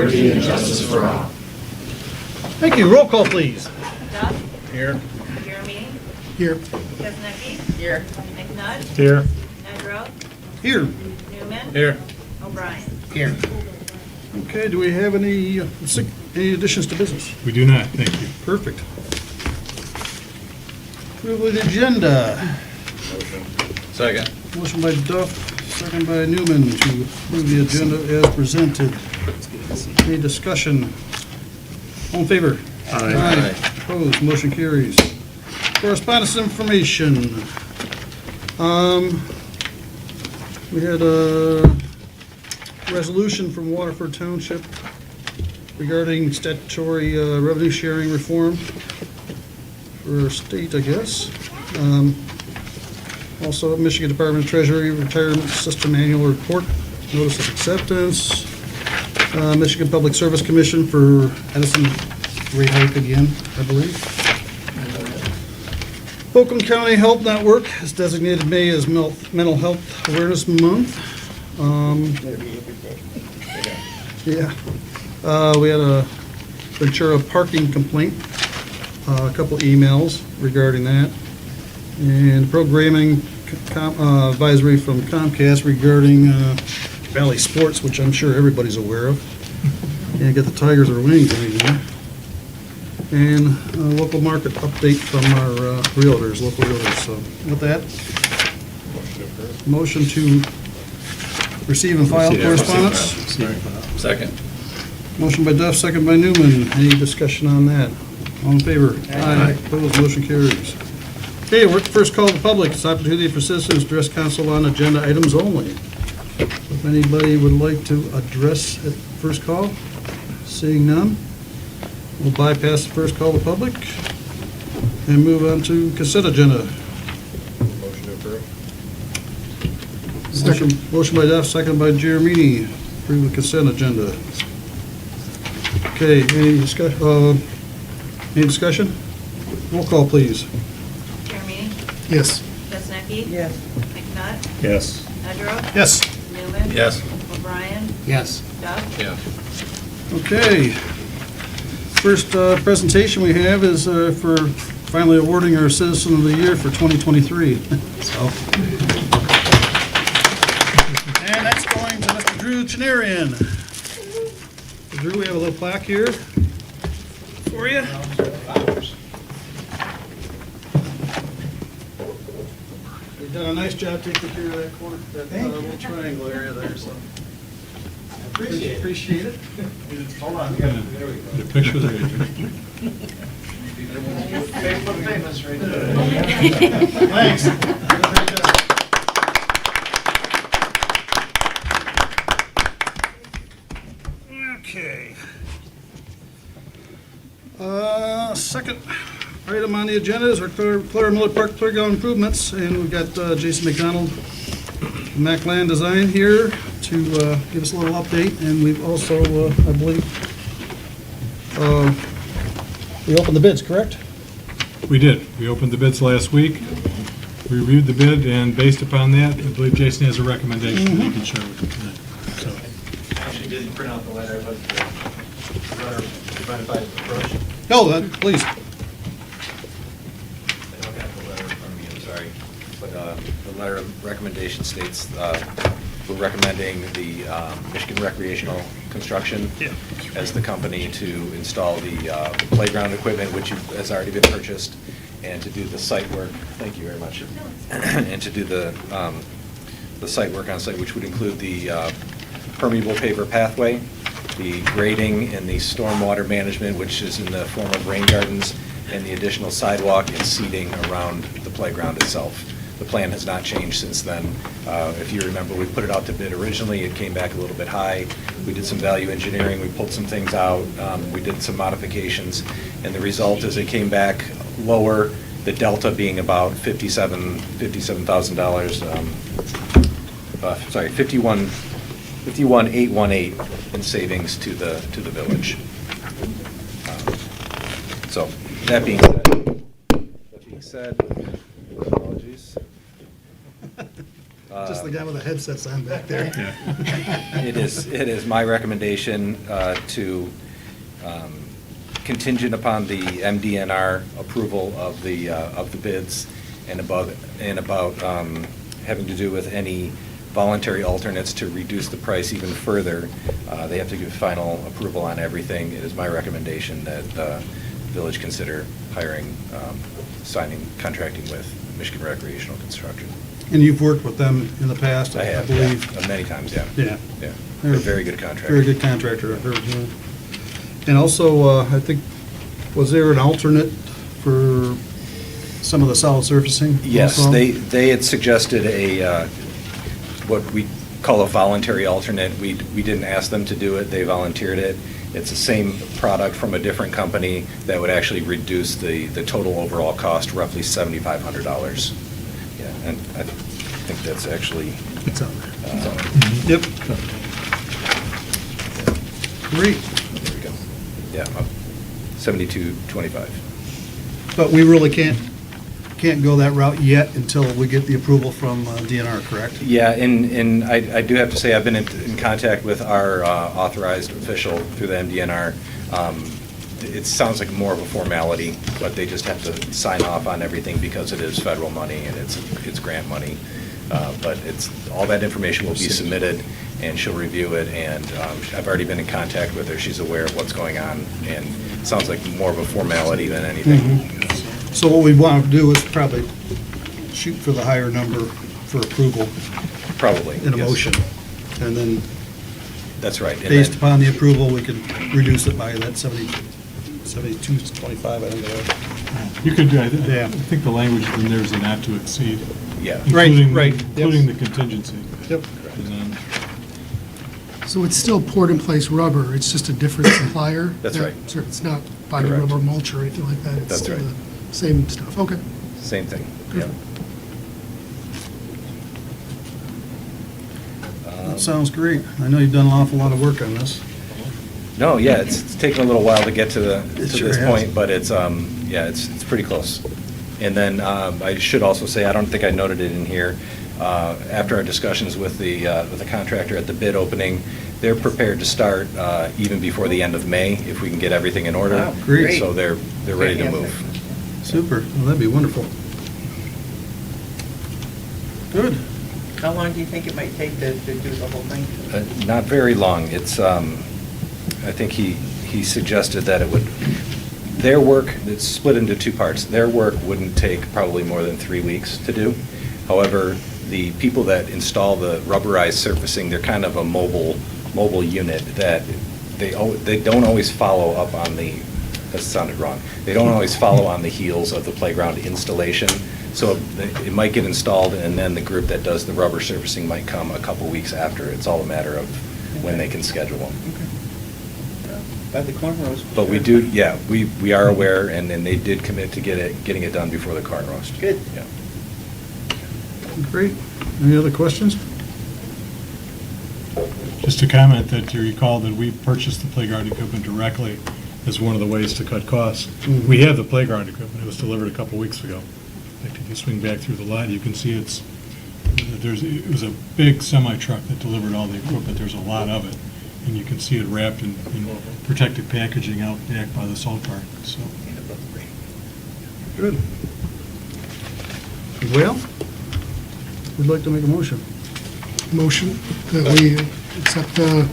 liberty and justice for all. Thank you. Roll call, please. Duff. Here. Jeremy. Here. Kuznicki. Here. McNutt. Here. Nedrow. Here. Newman. Here. O'Brien. Here. Okay, do we have any additions to business? We do not, thank you. Perfect. Approval of the agenda. Second. Motion by Duff, second by Newman to approve the agenda as presented. Any discussion? All in favor? Aye. Opposed, motion carries. Correspondence information. We had a resolution from Waterford Township regarding statutory revenue sharing reform for state, I guess. Also, Michigan Department of Treasury Retirement System Annual Report, Notice of Acceptance. Michigan Public Service Commission for Edison rate hike again, I believe. Oakland County Health Network has designated May as Mental Health Awareness Month. Yeah. We had a Ventura parking complaint, a couple emails regarding that, and programming advisory from Comcast regarding Valley Sports, which I'm sure everybody's aware of. Can't get the Tigers or Wings anymore. And a local market update from our realtors, local realtors. So with that, motion to receive and file correspondence. Second. Motion by Duff, second by Newman. Any discussion on that? All in favor? Aye. Opposed, motion carries. Okay, we're at the first call to the public. It's an opportunity for citizens to address council on agenda items only. If anybody would like to address at first call, seeing none, we'll bypass the first call to the public and move on to consent agenda. Motion to approve. Motion by Duff, second by Jeremini. Approve the consent agenda. Okay, any discussion? Roll call, please. Jeremy. Yes. Kuznicki. Yes. McNutt. Yes. Nedrow. Yes. Newman. Yes. O'Brien. Yes. Duff. Yeah. Okay. First presentation we have is for finally awarding our Citizen of the Year for 2023. So. And that's going to Mr. Drew Chinarian. Drew, we have a little plaque here for you. You've done a nice job taking care of that corner, that little triangle area there, so. Appreciate it. Hold on, there we go. The picture there. Famous right there. Thanks. Okay. Second item on the agenda is our Clara Miller Park Playground improvements, and we've got Jason McDonald, Mac Land Design here to give us a little update, and we've also, I believe, we opened the bids, correct? We did. We opened the bids last week. We reviewed the bid, and based upon that, I believe Jason has a recommendation that he can share with you tonight. So, Actually didn't print out the letter, but the letter provided by the approach. No, please. I don't have the letter in front of me, I'm sorry. But the letter of recommendation states we're recommending the Michigan Recreational Construction as the company to install the playground equipment, which has already been purchased, and to do the site work. Thank you very much. And to do the site work on site, which would include the permeable paver pathway, the grading and the stormwater management, which is in the form of rain gardens, and the additional sidewalk and seating around the playground itself. The plan has not changed since then. If you remember, we put it out to bid originally. It came back a little bit high. We did some value engineering. We pulled some things out. We did some modifications. And the result is it came back lower, the delta being about $57,000, sorry, 51,818 in savings to the village. So that being said, apologies. Just the guy with the headsets on back there. It is my recommendation to contingent upon the MDNR approval of the bids and about having to do with any voluntary alternates to reduce the price even further. They have to give final approval on everything. It is my recommendation that the village consider hiring, contracting with Michigan Recreational Construction. And you've worked with them in the past, I I have, believe. yeah, many times, yeah. Yeah. Yeah, they're a very good contractor. Very good contractor, I've heard. Yeah. And also, I think, was there an alternate for some of the solid surfacing? Yes, also? they had suggested what we call a voluntary alternate. We didn't ask them to do it, they volunteered it. It's the same product from a different company that would actually reduce the total overall cost roughly $7,500. Yeah, and I think that's actually. It's on there. uh, Yep. Great. There we go. Yeah, 7225. But we really can't go that route yet until we get the approval from DNR, correct? Yeah, and I do have to say, I've been in contact with our authorized official through the MDNR. It sounds like more of a formality, but they just have to sign off on everything because it is federal money and it's grant money. But all that information will be submitted, and she'll review it, and I've already been in contact with her. She's aware of what's going on, and it sounds like more of a formality than anything. So what we want to do is probably shoot for the higher number for approval Probably. in a yes. motion. And then, That's right. And based then- upon the approval, we can reduce it by that 72.25, I think it was. You could, I Yeah. think the language in there is a not to exceed. Yeah. Right, including- right, Including yep. the contingency. Yep. And then- So it's still poured-in-place rubber, it's just a different supplier? That's right. So it's not body Correct. rubber mulch or anything like that? It's That's still right. the same stuff, okay. Same thing, yeah. That sounds great. I know you've done an awful lot of work on this. No, yeah, it's taken a little while to get to It to sure this has. point, but it's pretty close. And then I should also say, I don't think I noted it in here, after our discussions with the contractor at the bid opening, they're prepared to start even before the end of May, if we can get everything in order. Wow, great. So they're ready to move. Super. Well, that'd be wonderful. Good. How long do you think it might take to do the whole thing? Not very long. It's, I think he suggested that it would, their work, it's split into two parts. Their work wouldn't take probably more than 3 weeks to do. However, the people that install the rubberized surfacing, they're kind of a mobile unit that they don't always follow up on that sounded wrong. They don't always follow on the heels of the playground installation. So it might get installed, and then the group that does the rubber surfacing might come a couple weeks after. It's all a matter of when they can schedule them. By the cornrows. But we do, yeah, we are aware, and then they did commit to getting it done before the corn roast. Good. Yeah. Great. Any other questions? Just to comment that you recall that we purchased the playground equipment directly as one of the ways to cut costs. Mhm. We have the playground equipment, it was delivered a couple weeks ago. In fact, if you swing back through the lot, you can see it was a big semi-truck that delivered all the equipment, there's a lot of it. And you can see it wrapped in protective packaging out back by the salt car, so. Good. Well, we'd like to make a motion. Motion that we accept the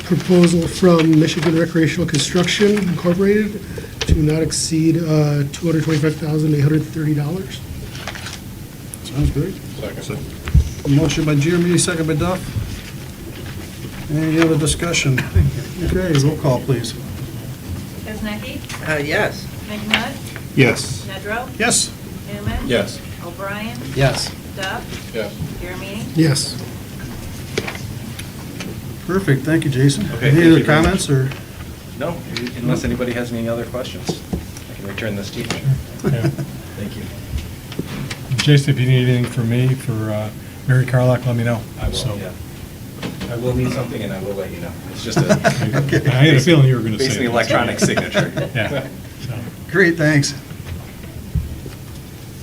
proposal from Michigan Recreational Construction Incorporated to not exceed $225,830. Sounds great. Second. Motion by Jeremy, second by Duff. Any other discussion? Okay, roll call, please. Kaznecky? Yes. McNutt? Yes. Nedrow? Yes. Newman? Yes. O'Brien? Yes. Duff? Yes. Jeremy? Yes. Perfect, thank you, Jason. Okay, Any thank other you very comments, or? No, unless anybody has any other questions, I can return this to you. Yeah. Thank you. Jason, if you need anything from me, for Mary Carlock, let me know. I will, So- yeah. I will need something, and I will let you know. It's just a. I had a feeling you were going to say Basically that. electronic signature. Yeah. So, Great, thanks.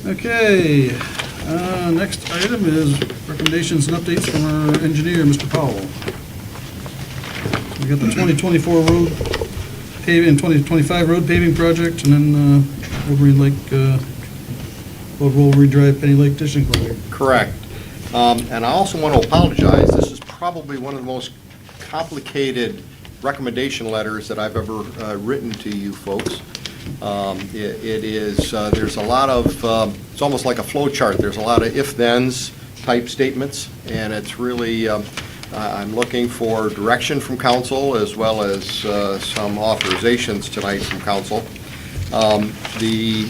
Okay, Next item is recommendations and updates from our engineer, Mr. Powell. We got the 2024 road paving, and 2025 road paving project, and then over in Rollwood Drive, Penny Lake Fishing Project. Correct. And I also want to apologize. This is probably one of the most complicated recommendation letters that I've ever written to you folks. It is, there's a lot of, it's almost like a flow chart. There's a lot of if-thens type statements, and it's really, I'm looking for direction from council as well as some authorizations tonight from council. The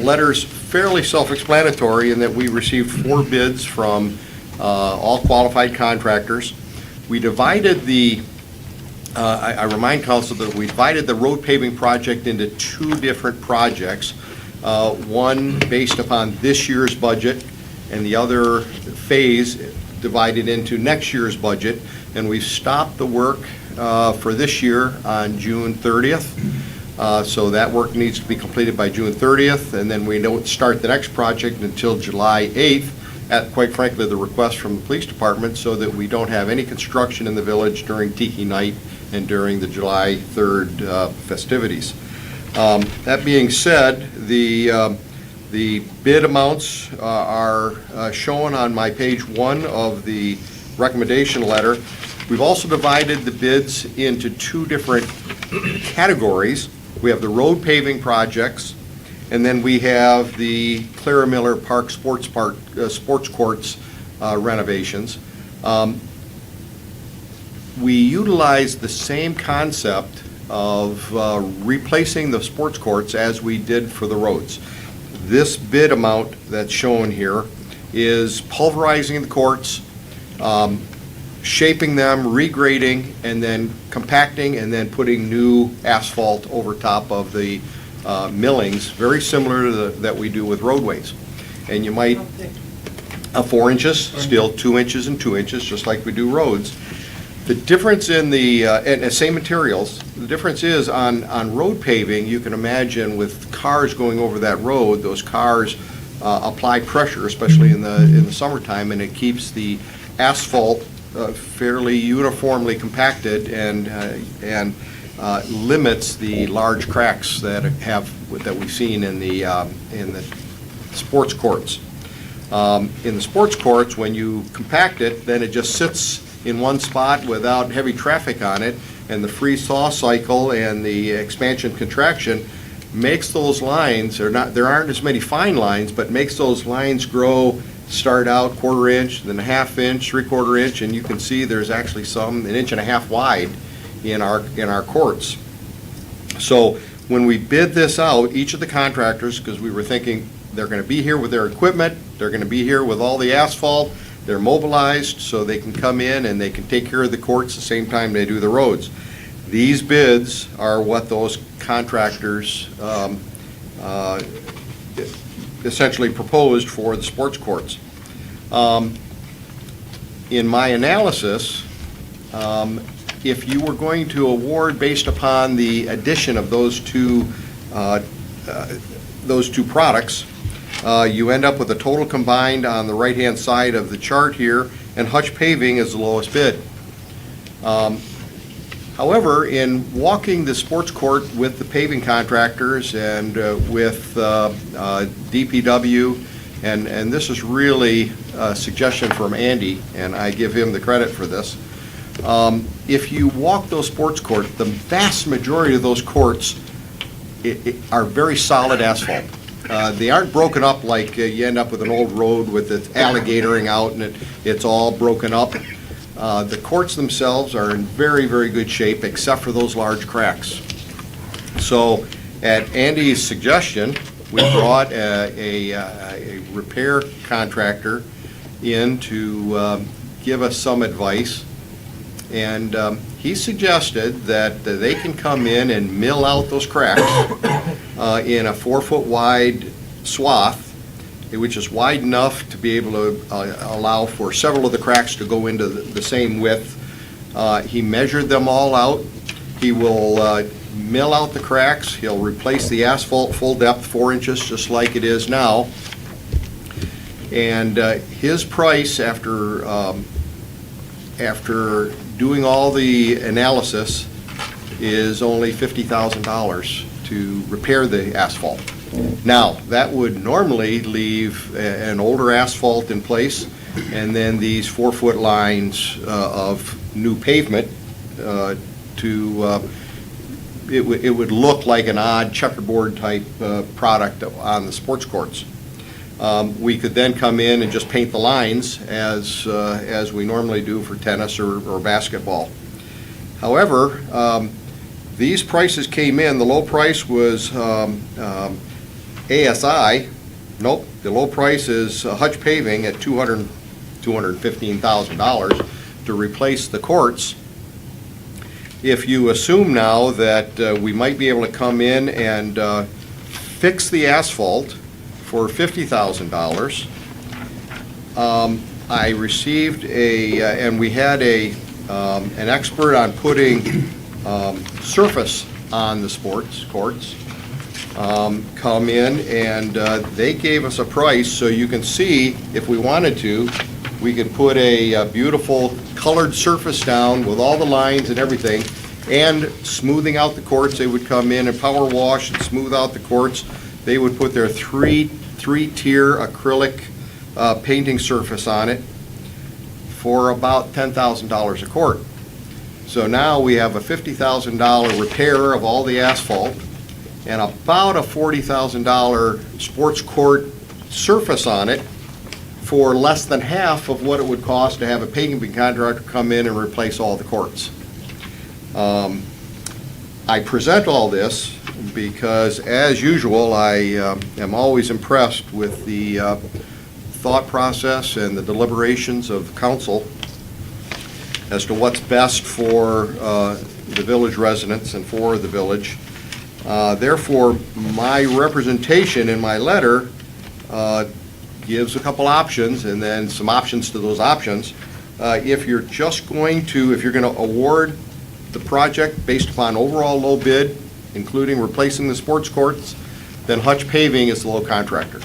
letter's fairly self-explanatory in that we received 4 bids from all qualified contractors. We divided the, I remind council that we divided the road paving project into 2 different projects. One based upon this year's budget, and the other phase divided into next year's budget. And we've stopped the work for this year on June 30th. So that work needs to be completed by June 30th, and then we don't start the next project until July 8th, at, quite frankly, the request from the police department, so that we don't have any construction in the village during Tiki Night and during the July 3rd festivities. That being said, the bid amounts are shown on my page 1 of the recommendation letter. We've also divided the bids into 2 different categories. We have the road paving projects, and then we have the Clara Miller Park Sports Courts renovations. We utilize the same concept of replacing the sports courts as we did for the roads. This bid amount that's shown here is pulverizing the courts, shaping them, regrading, and then compacting, and then putting new asphalt over top of the millings, very similar to that we do with roadways. And you might, 4 inches, still 2 inches and 2 inches, just like we do roads. The difference in the, and same materials, the difference is on road paving, you can imagine with cars going over that road, those cars apply pressure, especially in the summertime, and it keeps the asphalt fairly uniformly compacted and limits the large cracks that we've seen in the sports courts. In the sports courts, when you compact it, then it just sits in one spot without heavy traffic on it, and the freeze-thaw cycle and the expansion-contraction makes those lines, there aren't as many fine lines, but makes those lines grow, start out 1/4 inch, then 1/2 inch, 3/4 inch, and you can see there's actually some 1.5 inches wide in our courts. So when we bid this out, each of the contractors, because we were thinking they're going to be here with their equipment, they're going to be here with all the asphalt, they're mobilized, so they can come in and they can take care of the courts the same time they do the roads. These bids are what those contractors essentially proposed for the sports courts. In my analysis, if you were going to award based upon the addition of those two products, you end up with a total combined on the right-hand side of the chart here, and Hutch Paving is the lowest bid. However, in walking the sports court with the paving contractors and with DPW, and this is really a suggestion from Andy, and I give him the credit for this. If you walk those sports courts, the vast majority of those courts are very solid asphalt. They aren't broken up like you end up with an old road with it alligatoring out and it's all broken up. The courts themselves are in very, very good shape except for those large cracks. So at Andy's suggestion, we brought a repair contractor in to give us some advice. And he suggested that they can come in and mill out those cracks in a 4-foot wide swath, which is wide enough to be able to allow for several of the cracks to go into the same width. He measured them all out. He will mill out the cracks. He'll replace the asphalt full depth 4 inches just like it is now. And his price, after doing all the analysis, is only $50,000 to repair the asphalt. Now, that would normally leave an older asphalt in place, and then these 4-foot lines of new pavement it would look like an odd checkerboard type product on the sports courts. We could then come in and just paint the lines as we normally do for tennis or basketball. However, these prices came in. The low price was ASI. Nope, the low price is Hutch Paving at $215,000 to replace the courts. If you assume now that we might be able to come in and fix the asphalt for $50,000, I received and we had an expert on putting surface on the sports courts come in, and they gave us a price, so you can see if we wanted to, we could put a beautiful colored surface down with all the lines and everything, and smoothing out the courts. They would come in and power wash and smooth out the courts. They would put their three-tier acrylic painting surface on it for about $10,000 a quart. So now we have a $50,000 repair of all the asphalt and about a $40,000 sports court surface on it for less than half of what it would cost to have a paving contractor come in and replace all the courts. I present all this because, as usual, I am always impressed with the thought process and the deliberations of council as to what's best for the village residents and for the village. Therefore, my representation in my letter gives a couple options and then some options to those options. If you're going to award the project based upon overall low bid, including replacing the sports courts, then Hutch Paving is the low contractor.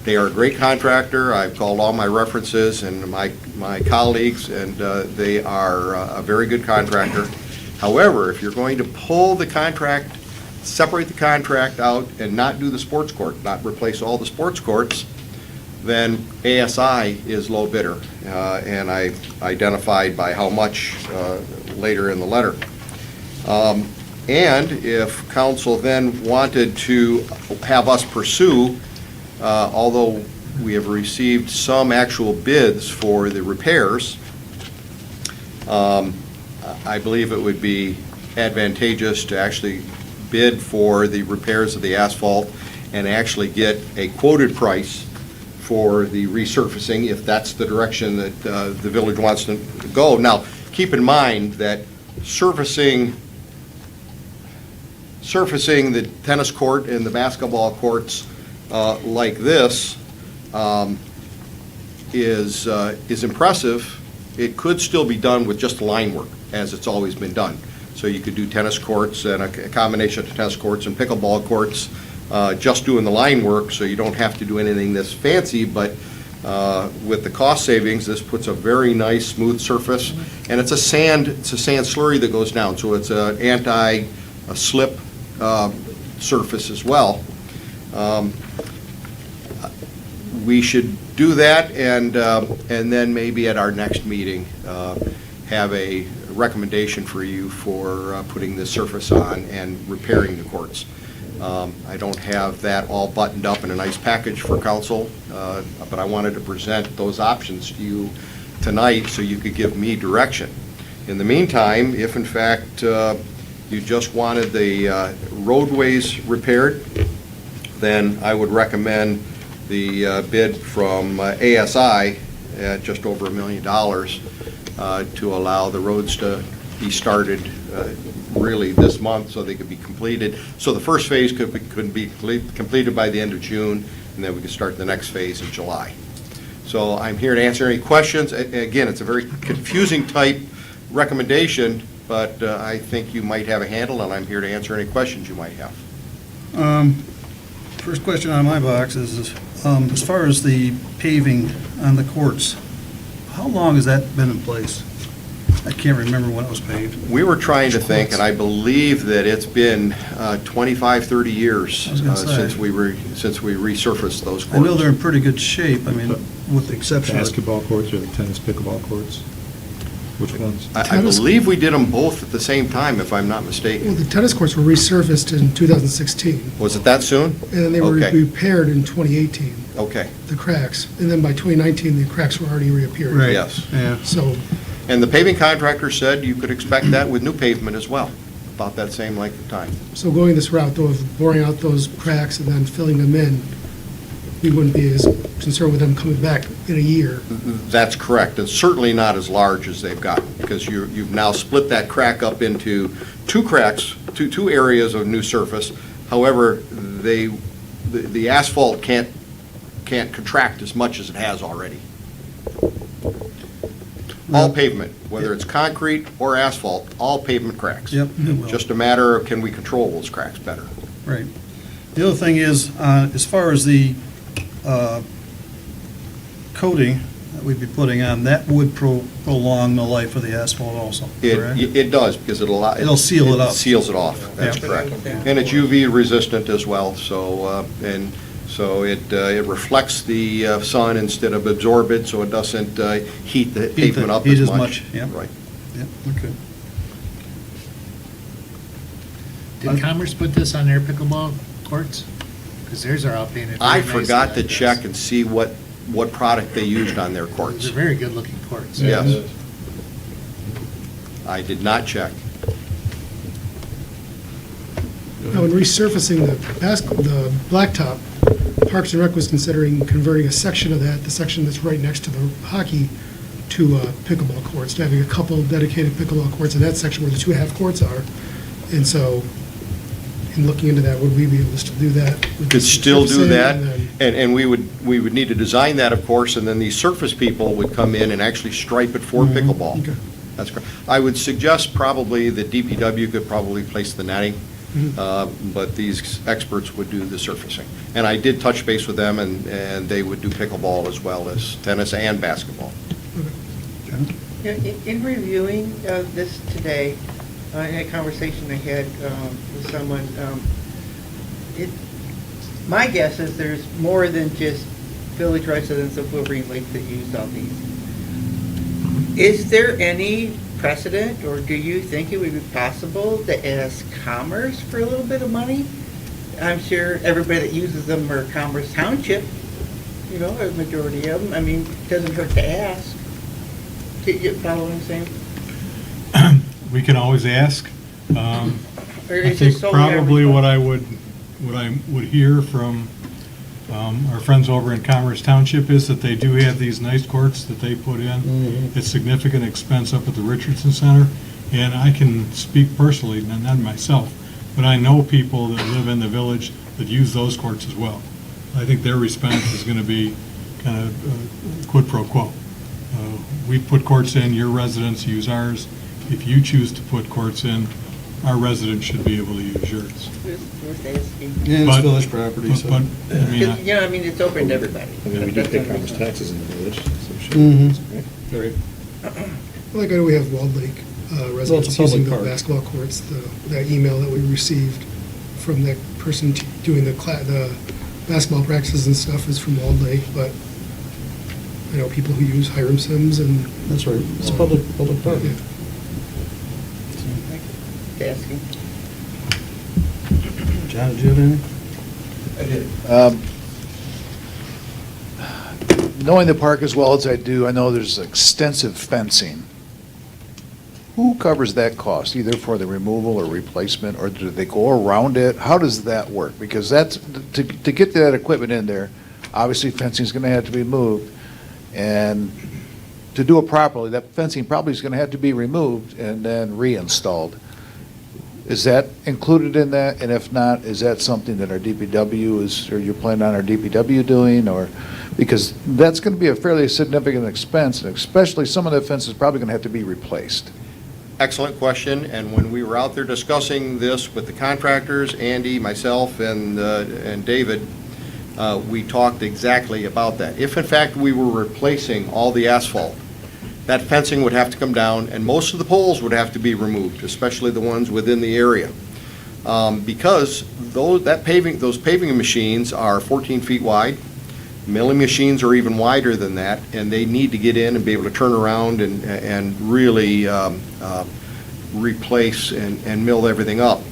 They are a great contractor. I've called all my references and my colleagues, and they are a very good contractor. However, if you're going to pull the contract, separate the contract out and not do the sports court, not replace all the sports courts, then ASI is low bidder, and I identified by how much later in the letter. And if council then wanted to have us pursue, although we have received some actual bids for the repairs, I believe it would be advantageous to actually bid for the repairs of the asphalt and actually get a quoted price for the resurfacing, if that's the direction that the village wants to go. Now, keep in mind that surfacing the tennis court and the basketball courts like this is impressive. It could still be done with just line work, as it's always been done. So you could do tennis courts and a combination of tennis courts and pickleball courts, just doing the line work, so you don't have to do anything this fancy, but with the cost savings, this puts a very nice smooth surface, and it's a sand slurry that goes down, so it's an anti-slip surface as well. We should do that, and then maybe at our next meeting have a recommendation for you for putting this surface on and repairing the courts. I don't have that all buttoned up in a nice package for council, but I wanted to present those options to you tonight so you could give me direction. In the meantime, if in fact you just wanted the roadways repaired, then I would recommend the bid from ASI at just over $1 million to allow the roads to be started really this month so they could be completed. So the first phase could be completed by the end of June, and then we could start the next phase in July. So I'm here to answer any questions. Again, it's a very confusing type recommendation, but I think you might have a handle, and I'm here to answer any questions you might have. First question on my box is, as far as the paving on the courts, how long has that been in place? I can't remember when it was paved. We were trying to think, and I believe that it's been 25, 30 years I was gonna say. since we resurfaced those courts. I know they're in pretty good shape, I mean, with the exception of... Basketball courts or the tennis pickleball courts? Which ones? I Tennis- believe we did them both at the same time, if I'm not Well, mistaken. the tennis courts were resurfaced in 2016, Was it that soon? and then they were Okay. repaired in 2018, Okay, the cracks. And then by 2019, the cracks were already reappeared. Right. yes. Yeah, So, And the paving contractor said you could expect that with new pavement as well, about that same length of time. so going this route, though, of boring out those cracks and then filling them in, we wouldn't be as concerned with them coming back in a year. That's correct, and certainly not as large as they've gotten, because you've now split that crack up into two cracks, two areas of new surface. However, the asphalt can't contract as much as it has already. All pavement, whether it's concrete or asphalt, all pavement cracks. yep, it will. Just a matter of can we control those cracks better? Right. The other thing is, as far as the coating that we'd be putting on, that would prolong the life of the asphalt also, correct? It does, because It'll seal it up. Seals it off, that's Yeah. correct. And it's UV resistant as well, so, it reflects the sun instead of absorb it, so it doesn't heat the pavement up heat as as much. much, yeah. Right. Yep, okay. Did Commerce put this on their pickleball courts? Because theirs are all painted very I nicely forgot like to this. check and see what product they used on their courts. They're very good-looking courts. Yes. I did not check. Now, in resurfacing the blacktop, Parks and Rec was considering converting a section of that, the section that's right next to the hockey, to pickleball courts, to having a couple dedicated pickleball courts in that section where the two half courts are. And so, in looking into that, would we be able to still do that? Could still do Resurfacing that, and then- and we would need to design that, of course, and then the surface people would come in and actually stripe it for pickleball. Okay. That's correct. I would suggest probably that DPW could probably place the netting, but these experts would do the surfacing. And I did touch base with them, and they would do pickleball as well as tennis and basketball. Yeah, in reviewing this today, in a conversation I had with someone, my guess is there's more than just village residents of Wolverine Lake that use all these. Is there any precedent, or do you think it would be possible to ask Commerce for a little bit of money? I'm sure everybody that uses them are Commerce Township, you know, a majority of them. I mean, it doesn't hurt to ask. Do you follow what I'm saying? We can always ask. Or I is it think solely probably everybody? what I would hear from our friends over in Commerce Township is that they do have these nice courts that they put in. It's significant expense up at the Richardson Center, and I can speak personally, not myself, but I know people that live in the village that use those courts as well. I think their response is going to be kind of quid pro quo. We put courts in, your residents use ours. If you choose to put courts in, our residents should be able to use yours. Worth asking. And it's But- village property, so... But, I mean, Because, you know, I mean, it's open to everybody. I mean, we do That's pay what I'm commerce saying. taxes in the village, so we should. Mhm. Right. Like I know we have Walled Lake residents public using the park. basketball courts, that email that we received from that person doing the basketball practices and stuff is from Walled Lake, but I know people who use Hiram Sims and, That's right, it's a public park. yeah. Asking. John, did you have anything? Knowing the park as well as I do, I know there's extensive fencing. Who covers that cost, either for the removal or replacement, or do they go around it? How does that work? Because that's, to get that equipment in there, obviously fencing's gonna have to be moved, and to do it properly, that fencing probably is gonna have to be removed and then reinstalled. Is that included in that? And if not, is that something that our DPW is, or you're planning on our DPW doing, or, because that's going to be a fairly significant expense, and especially some of the fence is probably going to have to be replaced. excellent question, and when we were out there discussing this with the contractors, Andy, myself, and David, we talked exactly about that. If in fact we were replacing all the asphalt, that fencing would have to come down, and most of the poles would have to be removed, especially the ones within the area. Because those paving machines are 14 feet wide. Milling machines are even wider than that, and they need to get in and be able to turn around and really replace and mill everything up.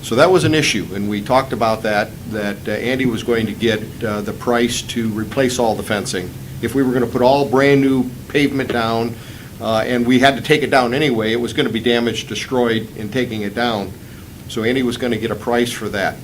So that was an issue, and we talked about that Andy was going to get the price to replace all the fencing. If we were going to put all brand-new pavement down, and we had to take it down anyway, it was going to be damaged, destroyed in taking it down. So Andy was going to get a price for that.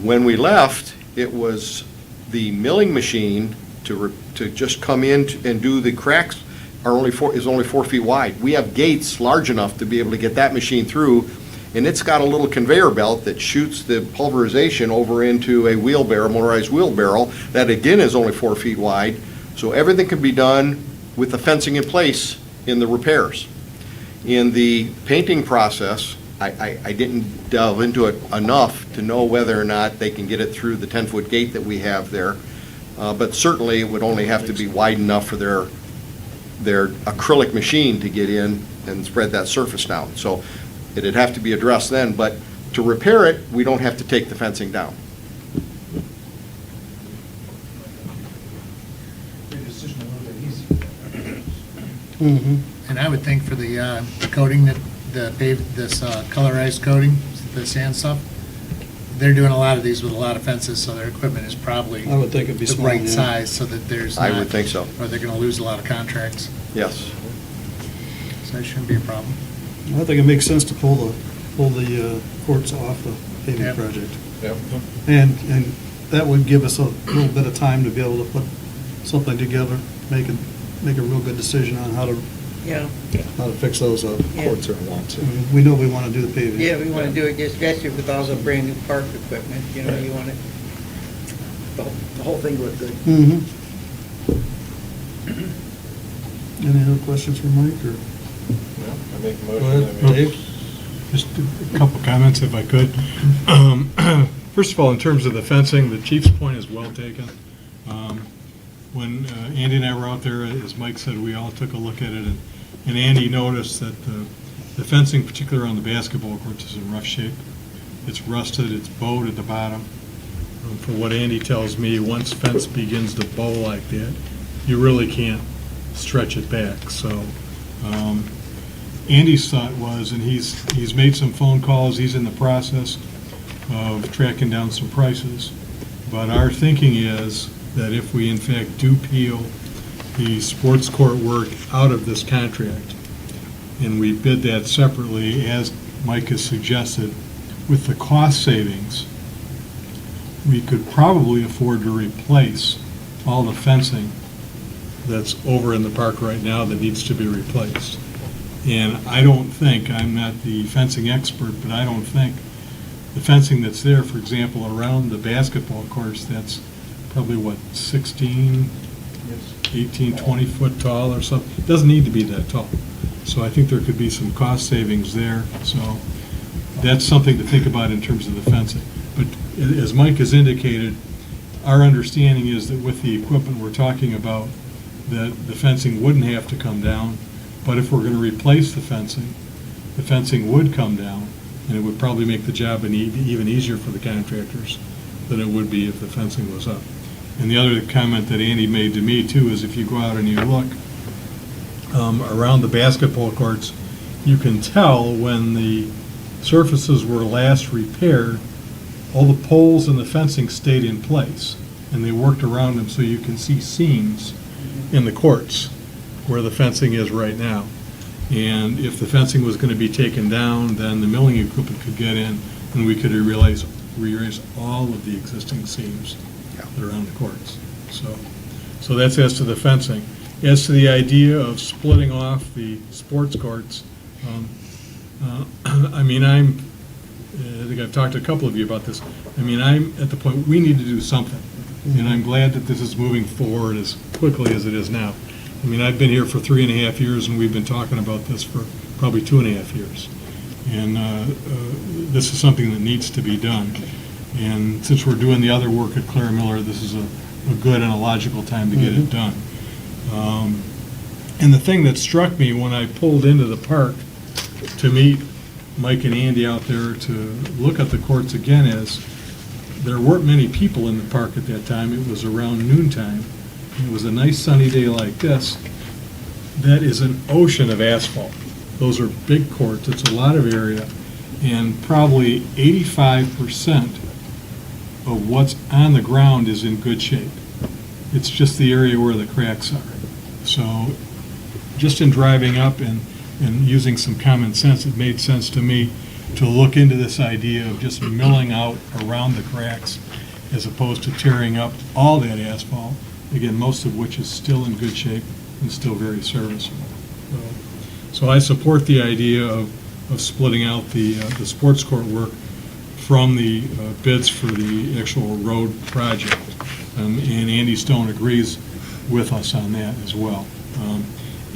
When we left, it was the milling machine to just come in and do the cracks is only 4 feet wide. We have gates large enough to be able to get that machine through, and it's got a little conveyor belt that shoots the pulverization over into a wheelbarrow, motorized wheelbarrow, that again is only 4 feet wide. So everything can be done with the fencing in place in the repairs. In the painting process, I didn't delve into it enough to know whether or not they can get it through the 10-foot gate that we have there. But certainly it would only have to be wide enough for their acrylic machine to get in and spread that surface down. So it'd have to be addressed then, but to repair it, we don't have to take the fencing down. And I would think for the coating, this colorized coating, the sand stuff, they're doing a lot of these with a lot of fences, so their equipment is probably I would think it'd be the small, right yeah. size so that there's I not- would think so. Or they're going to lose a lot of contracts, Yes. so that shouldn't be a problem. I think it makes sense to pull the courts off the paving Yep. project. Yep. And that would give us a little bit of time to be able to put something together, make a real good decision on how to Yeah, fix those up. Yeah. Courts are a lot, too. We know we want to do the paving. yeah, we want to do it, especially with all the brand-new park equipment, you know, you want it, the whole thing look good. Mhm. Any other questions for Mike, or? I make a Go motion. ahead, I make- Dave? Just a couple comments if I could. First of all, in terms of the fencing, the chief's point is well taken. When Andy and I were out there, as Mike said, we all took a look at it, and Andy noticed that the fencing, particularly around the basketball courts, is in rough shape. It's rusted, it's bowed at the bottom. From what Andy tells me, once fence begins to bow like that, you really can't stretch it back. So Andy's thought was, and he's made some phone calls, he's in the process of tracking down some prices, but our thinking is that if we in fact do peel the sports court work out of this contract, and we bid that separately, as Mike has suggested, with the cost savings, we could probably afford to replace all the fencing that's over in the park right now that needs to be replaced. And I don't think, I'm not the fencing expert, but I don't think the fencing that's there, for example, around the basketball courts, that's probably, 16, 18, 20 foot tall or something. It doesn't need to be that tall. So I think there could be some cost savings there. So that's something to think about in terms of the fencing. But as Mike has indicated, our understanding is that with the equipment we're talking about, that the fencing wouldn't have to come down. But if we're going to replace the fencing would come down, and it would probably make the job even easier for the contractors than it would be if the fencing was up. And the other comment that Andy made to me too is if you go out and you look around the basketball courts, you can tell when the surfaces were last repaired, all the poles and the fencing stayed in place, and they worked around them so you can see seams in the courts where the fencing is right now. And if the fencing was going to be taken down, then the milling equipment could get in and we could erase all of the existing seams that are on the courts. So that's as to the fencing. As to the idea of splitting off the sports courts, I think I've talked to a couple of you about this. I'm at the point, we need to do something. And I'm glad that this is moving forward as quickly as it is now. I've been here for 3.5 years, and we've been talking about this for probably 2.5 years. And this is something that needs to be done. And since we're doing the other work at Clara Miller, this is a good and a logical time to get it done. And the thing that struck me when I pulled into the park to meet Mike and Andy out there to look at the courts again is there weren't many people in the park at that time. It was around noontime. It was a nice sunny day like this. That is an ocean of asphalt. Those are big courts. It's a lot of area. And probably 85% of what's on the ground is in good shape. It's just the area where the cracks are. So just in driving up and using some common sense, it made sense to me to look into this idea of just milling out around the cracks as opposed to tearing up all that asphalt, again, most of which is still in good shape and still very serviceable. So I support the idea of splitting out the sports court work from the bids for the actual road project. And Andy Stone agrees with us on that as well.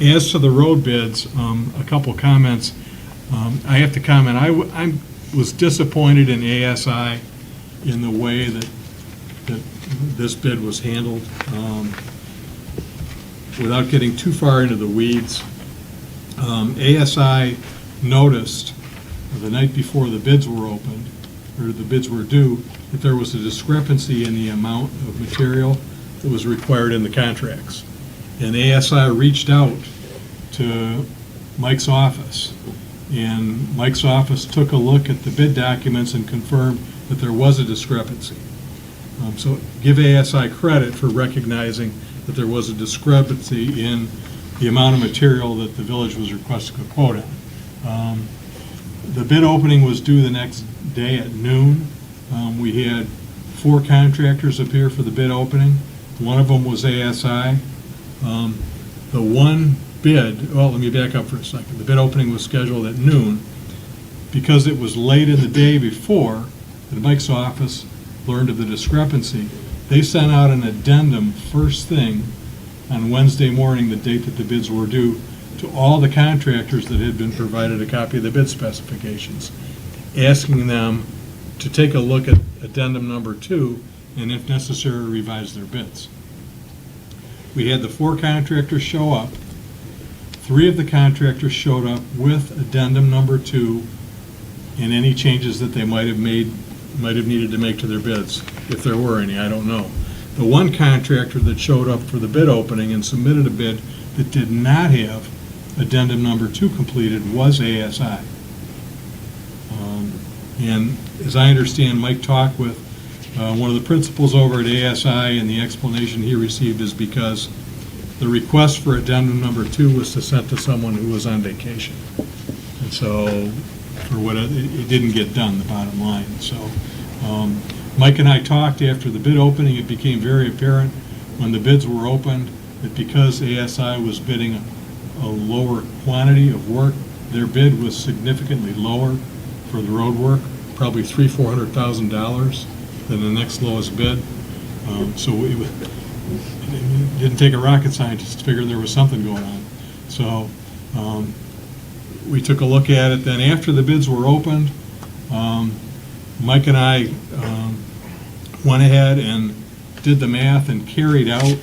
As to the road bids, a couple comments. I have to comment, I was disappointed in ASI in the way that this bid was handled. Without getting too far into the weeds, ASI noticed the night before the bids were opened, or the bids were due, that there was a discrepancy in the amount of material that was required in the contracts. And ASI reached out to Mike's office, and Mike's office took a look at the bid documents and confirmed that there was a discrepancy. So give ASI credit for recognizing that there was a discrepancy in the amount of material that the village was requesting a quote on. The bid opening was due the next day at noon. We had 4 contractors appear for the bid opening. One of them was ASI. The one bid, well, let me back up for a second. The bid opening was scheduled at noon. Because it was late in the day before that Mike's office learned of the discrepancy, they sent out an addendum first thing on Wednesday morning, the date that the bids were due, to all the contractors that had been provided a copy of the bid specifications, asking them to take a look at addendum number 2 and, if necessary, revise their bids. We had the 4 contractors show up. 3 of the contractors showed up with addendum number 2 and any changes that they might have needed to make to their bids, if there were any, I don't know. The one contractor that showed up for the bid opening and submitted a bid that did not have addendum number 2 completed was ASI. And as I understand, Mike talked with one of the principals over at ASI, and the explanation he received is because the request for addendum number 2 was to send to someone who was on vacation. And so, for what it didn't get done, the bottom line. So, Mike and I talked after the bid opening. It became very apparent when the bids were opened that because ASI was bidding a lower quantity of work, their bid was significantly lower for the road work, probably $300,000-$400,000 than the next lowest bid. So it didn't take a rocket scientist to figure there was something going on. So we took a look at it. Then after the bids were opened, Mike and I went ahead and did the math and carried out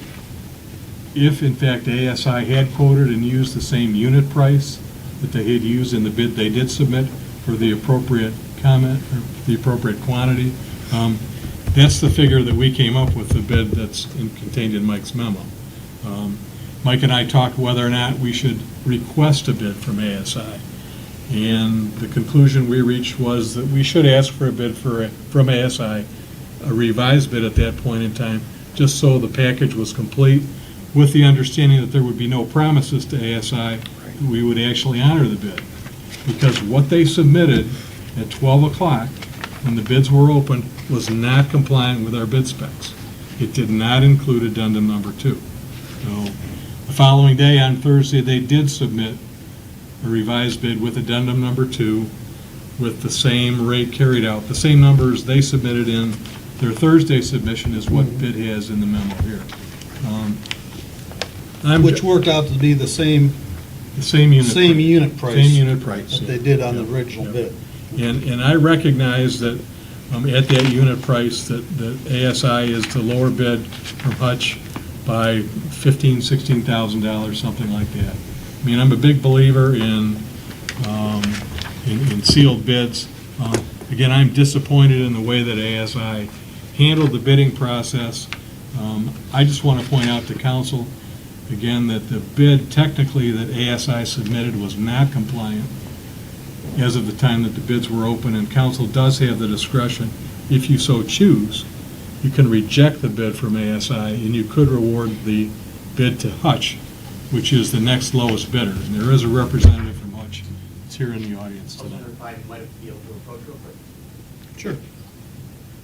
if, in fact, ASI had quoted and used the same unit price that they had used in the bid they did submit for the appropriate comment, or the appropriate quantity. That's the figure that we came up with, the bid that's contained in Mike's memo. Mike and I talked whether or not we should request a bid from ASI. And the conclusion we reached was that we should ask for a bid from ASI, a revised bid at that point in time, just so the package was complete, with the understanding that there would be no promises to ASI that we would actually honor the bid. Because what they submitted at 12 o'clock when the bids were opened was not compliant with our bid specs. It did not include addendum number 2. So the following day, on Thursday, they did submit a revised bid with addendum number 2 with the same rate carried out. The same numbers they submitted in their Thursday submission is what bid has in the memo here. Which worked out to be the same The same unit. Same unit price. Same unit price. that they did on the Yeah. original Yeah. bid. And I recognize that at that unit price, that ASI is the lower bid from Hutch by $15,000, $16,000, something like that. I mean, I'm a big believer in sealed bids. Again, I'm disappointed in the way that ASI handled the bidding process. I just want to point out to council, again, that the bid technically that ASI submitted was not compliant as of the time that the bids were open, and council does have the discretion, if you so choose, you can reject the bid from ASI, and you could reward the bid to Hutch, which is the next lowest bidder. And there is a representative from Hutch that's here in the audience I was tonight. wondering if I might be able to approach real quick. Sure.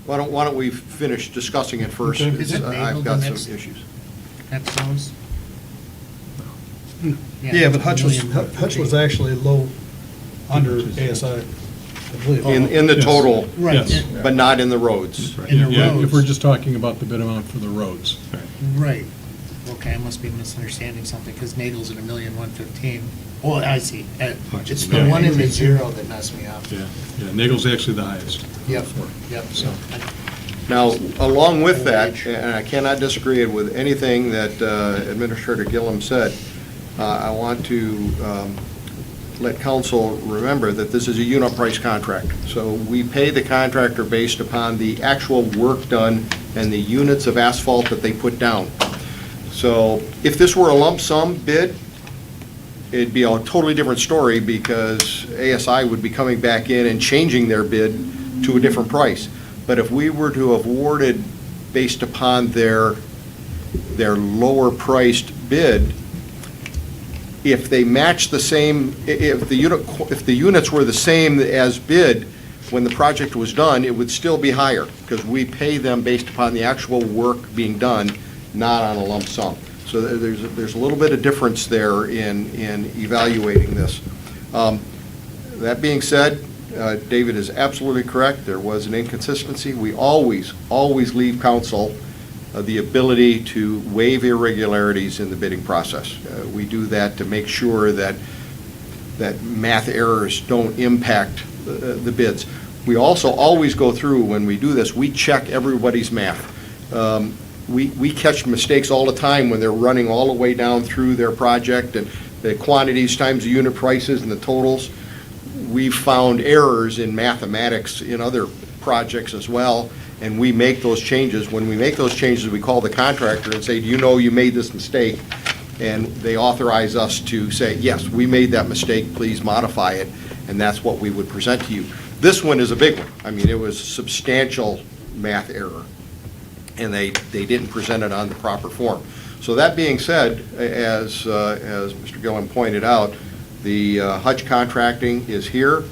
Why don't we finish discussing it first? Okay. Is it I've Nagel got the some next- issues. Next lowest? Yeah, but Hutch was, $1,115,000. Hutch was actually low under ASI, I believe. In the Yes. total, Right, Yes. but not in the roads. In the Yeah, if roads. we're just talking about the bid amount for the roads. right. Okay, I must be misunderstanding something, because Nagel's at $1,115,000. Oh, I see. It's the Yeah. one in the zero that messed me up. Yeah, Nagel's actually the highest. Yep, yep, so. Now, along with that, and I cannot disagree with anything that Administrator Gillum said, I want to let council remember that this is a unit price contract. So we pay the contractor based upon the actual work done and the units of asphalt that they put down. So if this were a lump sum bid, it'd be a totally different story, because ASI would be coming back in and changing their bid to a different price. But if we were to have awarded based upon their lower priced bid, if they match the same, if the units were the same as bid when the project was done, it would still be higher, because we pay them based upon the actual work being done, not on a lump sum. So there's a little bit of difference there in evaluating this. That being said, David is absolutely correct. There was an inconsistency. We always leave council the ability to waive irregularities in the bidding process. We do that to make sure that math errors don't impact the bids. We also always go through, when we do this, we check everybody's math. We catch mistakes all the time when they're running all the way down through their project, and the quantities times the unit prices and the totals. We've found errors in mathematics in other projects as well, and we make those changes. When we make those changes, we call the contractor and say, do you know you made this mistake? And they authorize us to say, yes, we made that mistake, please modify it, and that's what we would present to you. This one is a big one. I mean, it was substantial math error, and they didn't present it on the proper form. So that being said, as Mr. Gillen pointed out, the Hutch Contracting is here,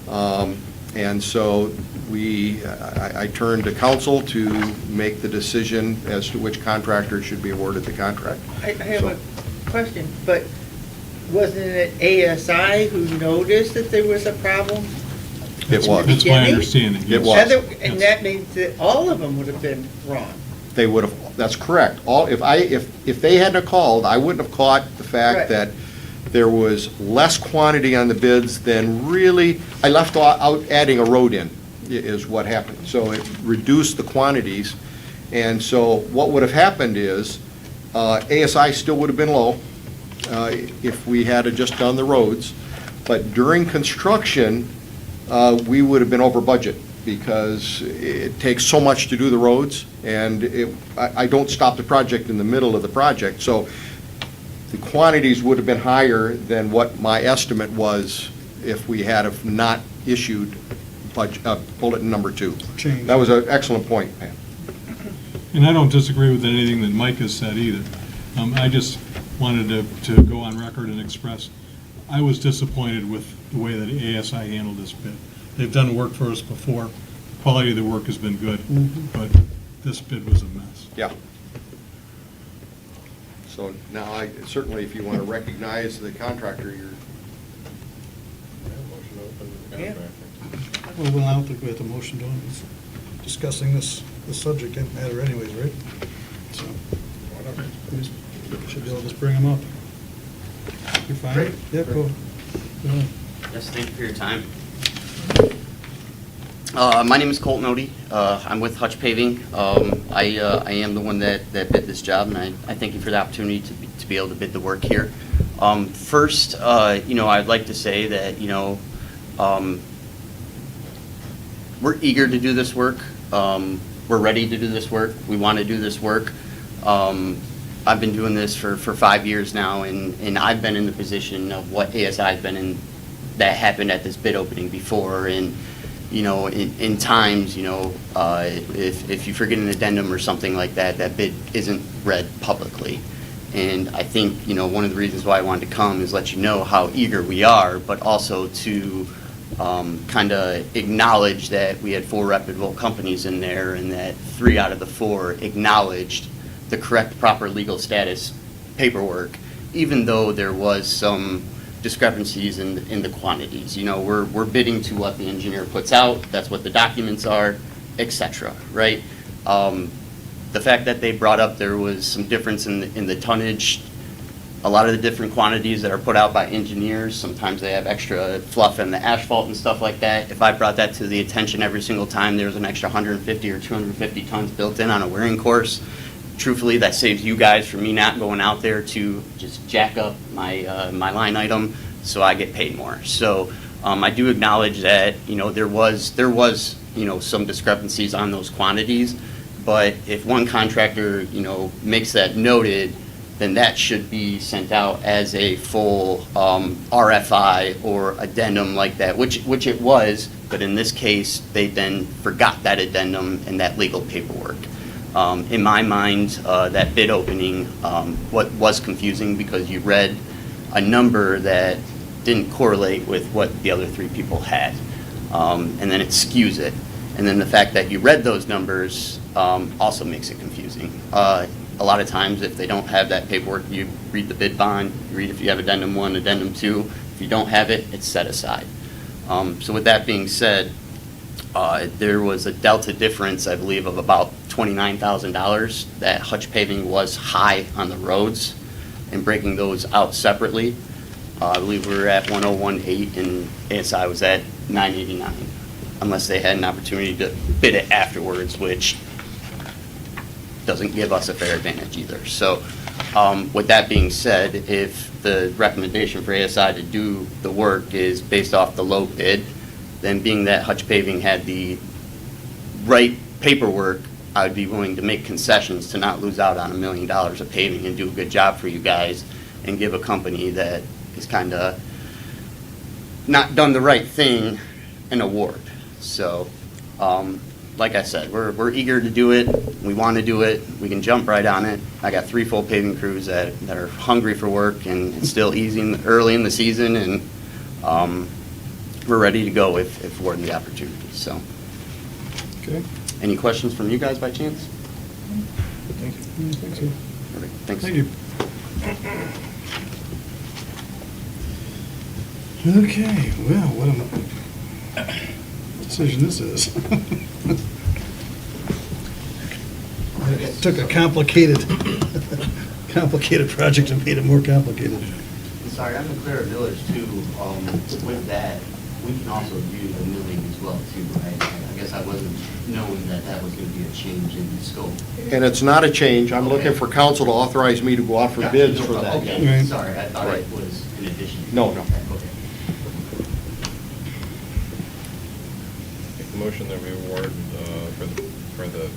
and so I turn to council to make the decision as to which contractor should be awarded the contract. I have a question, but wasn't it ASI who noticed that there was a problem? It was. That's my understanding. It yes. was. And that means that all of them would have been wrong. They would have, that's correct. If they hadn't have called, I wouldn't have caught the fact Right. that there was less quantity on the bids than really, I left out adding a road in, is what happened. So it reduced the quantities, and so what would have happened is, ASI still would have been low if we had just done the roads, but during construction, we would have been over budget, because it takes so much to do the roads, and I don't stop the project in the middle of the project, so the quantities would have been higher than what my estimate was if we had have not issued bulletin number 2. Change. That was an excellent point, Pam. And I don't disagree with anything that Mike has said either. I just wanted to go on record and express, I was disappointed with the way that ASI handled this bid. They've done work for us before, quality of the work has been good, but this bid was a mess. Yeah. So now, certainly, if you want to recognize the contractor, you're, Motion to open the Yeah. contract. Well, I don't think we have to motion to it. It's discussing this subject matter anyways, right? So, Whatever. we should be able to just bring them up. You're fine? Great. Yeah, go. Go ahead. Yes, thank you for your time. My name is Colton Odie. I'm with Hutch Paving. I am the one that bid this job, and I thank you for the opportunity to be able to bid the work here. First, I'd like to say that, we're eager to do this work. We're ready to do this work. We want to do this work. I've been doing this for 5 years now, and I've been in the position of what ASI has been in that happened at this bid opening before. And, in times, if you forget an addendum or something like that, that bid isn't read publicly. And I think, one of the reasons why I wanted to come is let you know how eager we are, but also to kind of acknowledge that we had 4 reputable companies in there, and that 3 out of the 4 acknowledged the correct, proper legal status paperwork, even though there was some discrepancies in the quantities. We're bidding to what the engineer puts out, that's what the documents are, et cetera, right? The fact that they brought up there was some difference in the tonnage, a lot of the different quantities that are put out by engineers, sometimes they have extra fluff in the asphalt and stuff like that. If I brought that to the attention every single time there was an extra 150 or 250 tons built in on a wearing course, truthfully, that saves you guys from me not going out there to just jack up my line item so I get paid more. So I do acknowledge that, there was some discrepancies on those quantities, but if one contractor, makes that noted, then that should be sent out as a full RFI or addendum like that, which it was, but in this case, they then forgot that addendum and that legal paperwork. In my mind, that bid opening what was confusing because you read a number that didn't correlate with what the other 3 people had, and then it skews it. And then the fact that you read those numbers also makes it confusing. A lot of times, if they don't have that paperwork, you read the bid bond, you read if you have addendum 1, addendum 2. If you don't have it, it's set aside. So with that being said, there was a delta difference, I believe, of about $29,000 that Hutch Paving was high on the roads, and breaking those out separately. I believe we were at 1018 and ASI was at 989, unless they had an opportunity to bid it afterwards, which doesn't give us a fair advantage either. So with that being said, if the recommendation for ASI to do the work is based off the low bid, then being that Hutch Paving had the right paperwork, I would be willing to make concessions to not lose out on $1 million of paving and do a good job for you guys and give a company that is kind of not done the right thing an award. So, like I said, we're eager to do it. We want to do it. We can jump right on it. I got 3 full paving crews that are hungry for work, and it's still early in the season, and we're ready to go if awarded the opportunity. So, Okay. any questions from you guys by chance? Thank you. Perfect. Thanks. Thank you. Okay, well, what a decision this is. It took a complicated project and made it more complicated. Sorry, I'm in Clara Village too. With that, we can also do the milling as well too, right? I guess I wasn't knowing that was going to be a change in scope. And it's not a change. I'm looking for council to authorize me to go out for bids for that. Okay, Right. sorry, I thought Right. it was in addition. No. Okay. Make the motion that we award for the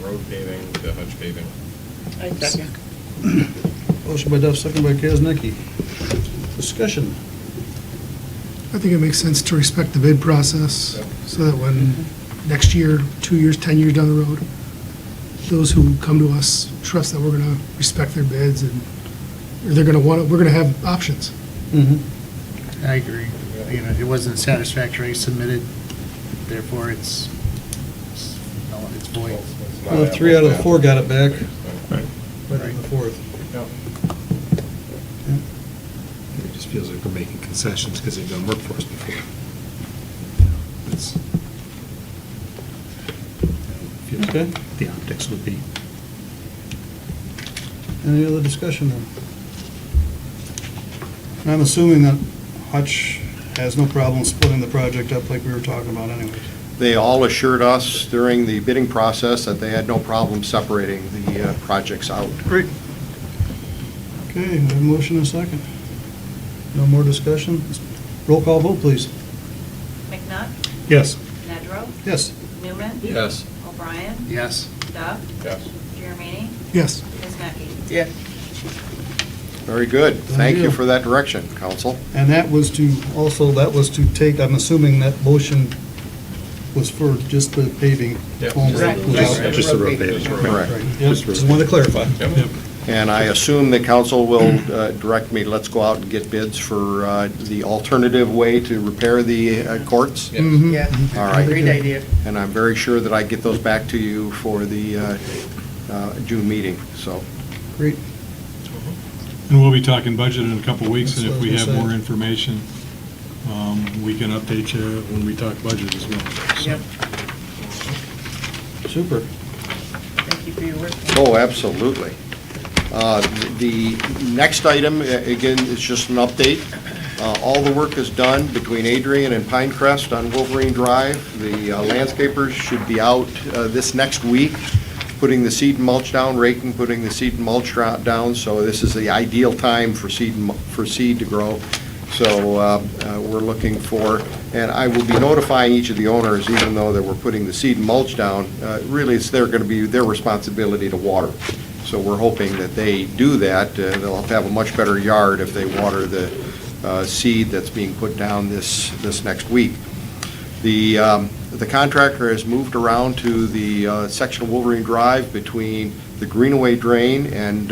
road paving to Hutch Paving. I second. Motion by Duff, second by Kaznicki. Discussion. I think it makes sense to respect the bid process, so that when next year, 2 years, 10 years down the road, those who come to us trust that we're going to respect their bids, and they're going to we're going to have options. I agree. It wasn't satisfactorily submitted, therefore it's void. Well, 3 out of the 4 got it back. Right. Right in the 4th. It just feels like we're making concessions because they've done work for us before. It's, feels Okay. like the optics would be. Any other discussion then? I'm assuming that Hutch has no problem splitting the project up like we were talking about anyways. They all assured us during the bidding process that they had no problem separating the projects out. Great. Okay, we have a motion and a second. No more discussion? Roll call vote, please. McNutt? Yes. Nedrow? Yes. Newman? Yes. O'Brien? Yes. Duff? Yes. Jeremini? Yes. Wozniacki? Yes. Very good. Thank you deal. for that direction, council. And that was to, also, that was to take, I'm assuming that motion was for just the paving. Yep. only, Correct. without- Just the road paving. Correct. Right, yep, just wanted to clarify. Yep. And I assume the council will direct me, let's go out and get bids for the alternative way to repair the courts. Yes. Mhm. Yeah. All right. Great idea. And I'm very sure that I get those back to you for the June meeting, so. Great. And we'll be talking budget in a couple of weeks, That's and if what I we was have gonna say. more information, we can update you when we talk budget as well. So, Yep. Super. Thank you for your work. Oh, absolutely. The next item, again, is just an update. All the work is done between Adrian and Pinecrest on Wolverine Drive. The landscapers should be out this next week, putting the seed and mulch down, raking, putting the seed and mulch down, so this is the ideal time for seed to grow. So we're looking for, and I will be notifying each of the owners, even though that we're putting the seed and mulch down, really it's going to be their responsibility to water. So we're hoping that they do that. They'll have a much better yard if they water the seed that's being put down this next week. The contractor has moved around to the section of Wolverine Drive between the Greenaway Drain and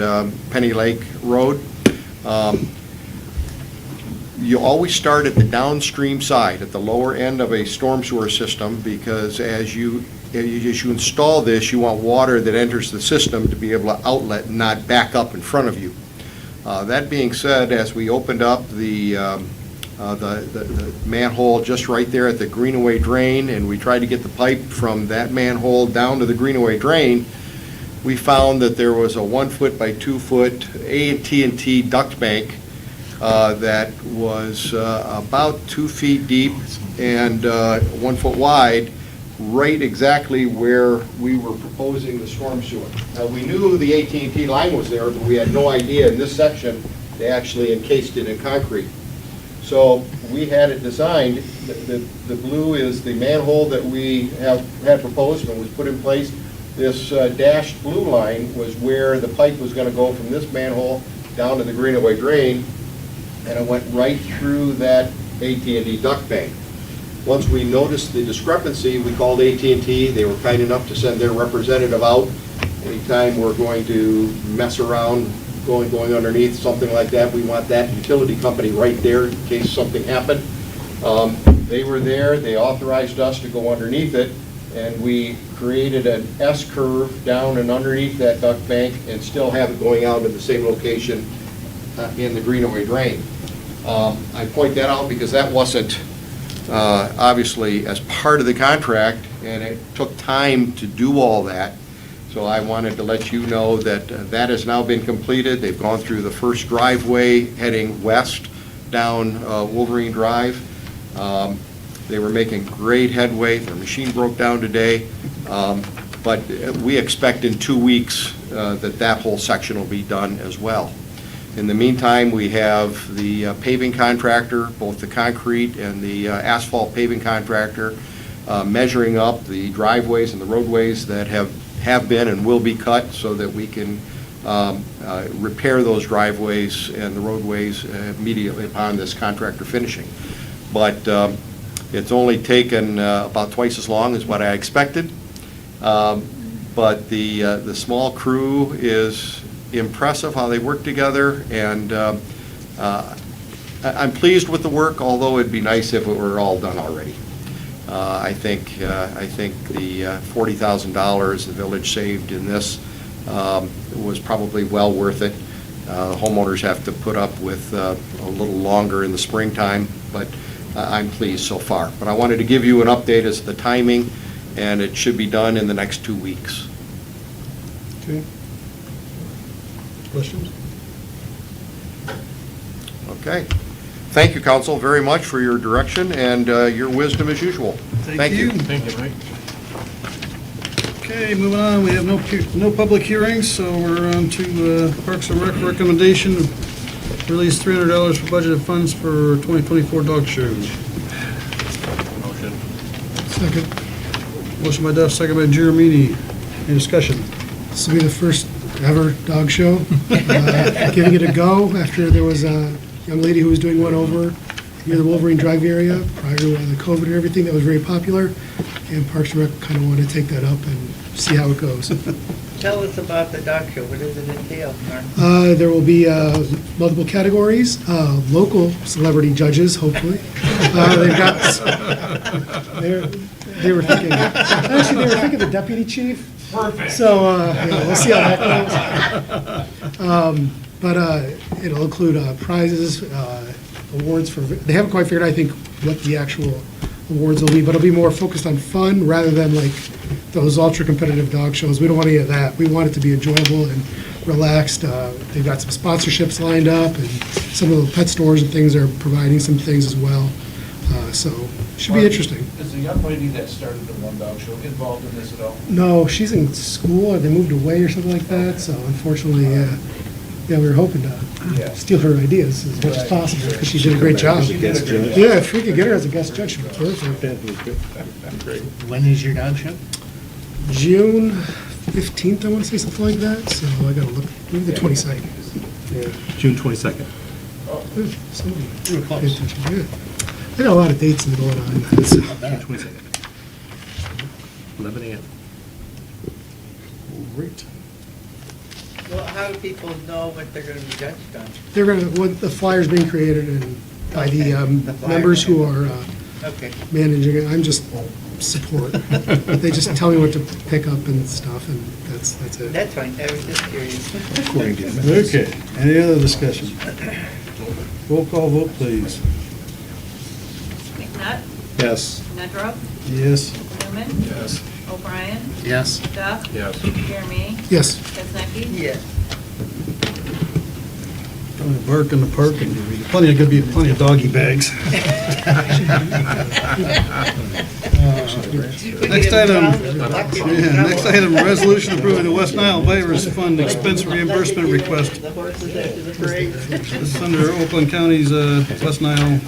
Penny Lake Road. You always start at the downstream side, at the lower end of a storm sewer system, because as you install this, you want water that enters the system to be able to outlet and not back up in front of you. That being said, as we opened up the manhole just right there at the Greenaway Drain, and we tried to get the pipe from that manhole down to the Greenaway Drain, we found that there was a 1 foot by 2 foot AT&T duct bank that was about 2 feet deep and 1 foot wide, right exactly where we were proposing the storm sewer. We knew the AT&T line was there, but we had no idea in this section they actually encased it in concrete. So we had it designed, the blue is the manhole that we had proposed and was put in place. This dashed blue line was where the pipe was going to go from this manhole down to the Greenaway Drain, and it went right through that AT&T duct bank. Once we noticed the discrepancy, we called AT&T. They were kind enough to send their representative out. Anytime we're going to mess around, going underneath, something like that, we want that utility company right there in case something happened. They were there. They authorized us to go underneath it, and we created an S-curve down and underneath that duct bank and still have it going out to the same location in the Greenaway Drain. I point that out because that wasn't obviously as part of the contract, and it took time to do all that. So I wanted to let you know that that has now been completed. They've gone through the first driveway heading west down Wolverine Drive. They were making great headway. Their machine broke down today, but we expect in 2 weeks that whole section will be done as well. In the meantime, we have the paving contractor, both the concrete and the asphalt paving contractor, measuring up the driveways and the roadways that have been and will be cut so that we can repair those driveways and the roadways immediately upon this contractor finishing. But it's only taken about twice as long as what I expected. But the small crew is impressive how they work together, and I'm pleased with the work, although it'd be nice if it were all done already. I think the $40,000 the village saved in this was probably well worth it. Homeowners have to put up with a little longer in the springtime, but I'm pleased so far. But I wanted to give you an update as to the timing, and it should be done in the next 2 weeks. Okay. Questions? Okay. thank you, council, very much for your direction and your wisdom as usual. Thank you. Thank you, Mike. Okay, moving on, we have no public hearings, so we're on to Parks and Rec recommendation, release $300 for budgeted funds for 2024 dog show. Motion. Second. Motion by Duff, second by Jeremini. Any discussion? This will be the first ever dog show. Giving it a go after there was a young lady who was doing one over near the Wolverine Drive area prior to the COVID and everything that was very popular. And Parks and Rec kind of want to take that up and see how it goes. Tell us about the dog show. What does it entail, Mark? There will be multiple categories, local celebrity judges, hopefully. They've got, they were thinking, actually, they were thinking the deputy chief. Perfect. So, yeah, we'll see how that goes. But it'll include prizes, awards for, they haven't quite figured out, I think, what the actual awards will be, but it'll be more focused on fun rather than like those ultra-competitive dog shows. We don't want any of that. We want it to be enjoyable and relaxed. They've got some sponsorships lined up, and some of the pet stores and things are providing some things as well. So, should be interesting. Is the young lady that started the one dog show involved in this at all? No, she's in school, or they moved away or something like that, so unfortunately, yeah, we were hoping to steal her ideas as much as possible, because she did a great job. Yeah, if we could get her as a guest judge, she'd be perfect. Great. When is your dog show? June 15th, I want to say, something like that, so I gotta look, maybe the 22nd. June 22nd. Somebody You were pay close. attention, yeah. I got a lot of dates in going on, so. June 22nd. 11 a.m. Great. Well, how do people know what they're going to be judged on? They're gonna, the flyer's being created and by the The flyer. members who are Okay. managing it. I'm just support. They just tell me what to pick up and stuff, and that's it. That's fine. I was just curious. Okay, any other discussion? Roll call vote, please. McNutt? Yes. Nedrow? Yes. Newman? Yes. O'Brien? Yes. Duff? Yes. Jeremy? Yes. Kaznecki? Yes. Bark in the park, and plenty of doggy bags. Next item, resolution approving the West Nile Virus Fund expense reimbursement request. The horses after the parade. This is under Oakland County's West Nile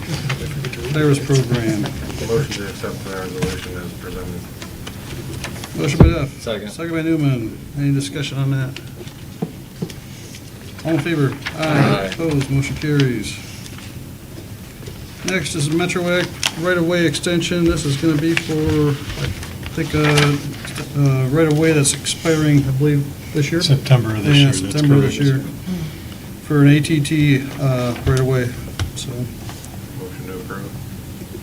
Virus Program. Motion to accept the resolution as presented. Motion by Duff. Second. Second by Newman. Any discussion on that? All in favor? Aye. Opposed, motion carries. Next is Metro Act right-of-way extension. This is going to be for, I think, right-of-way that's expiring, I believe, this year? September of this Yeah, year, that's September of this correct. year. For an AT&T right-of-way, so Motion to approve.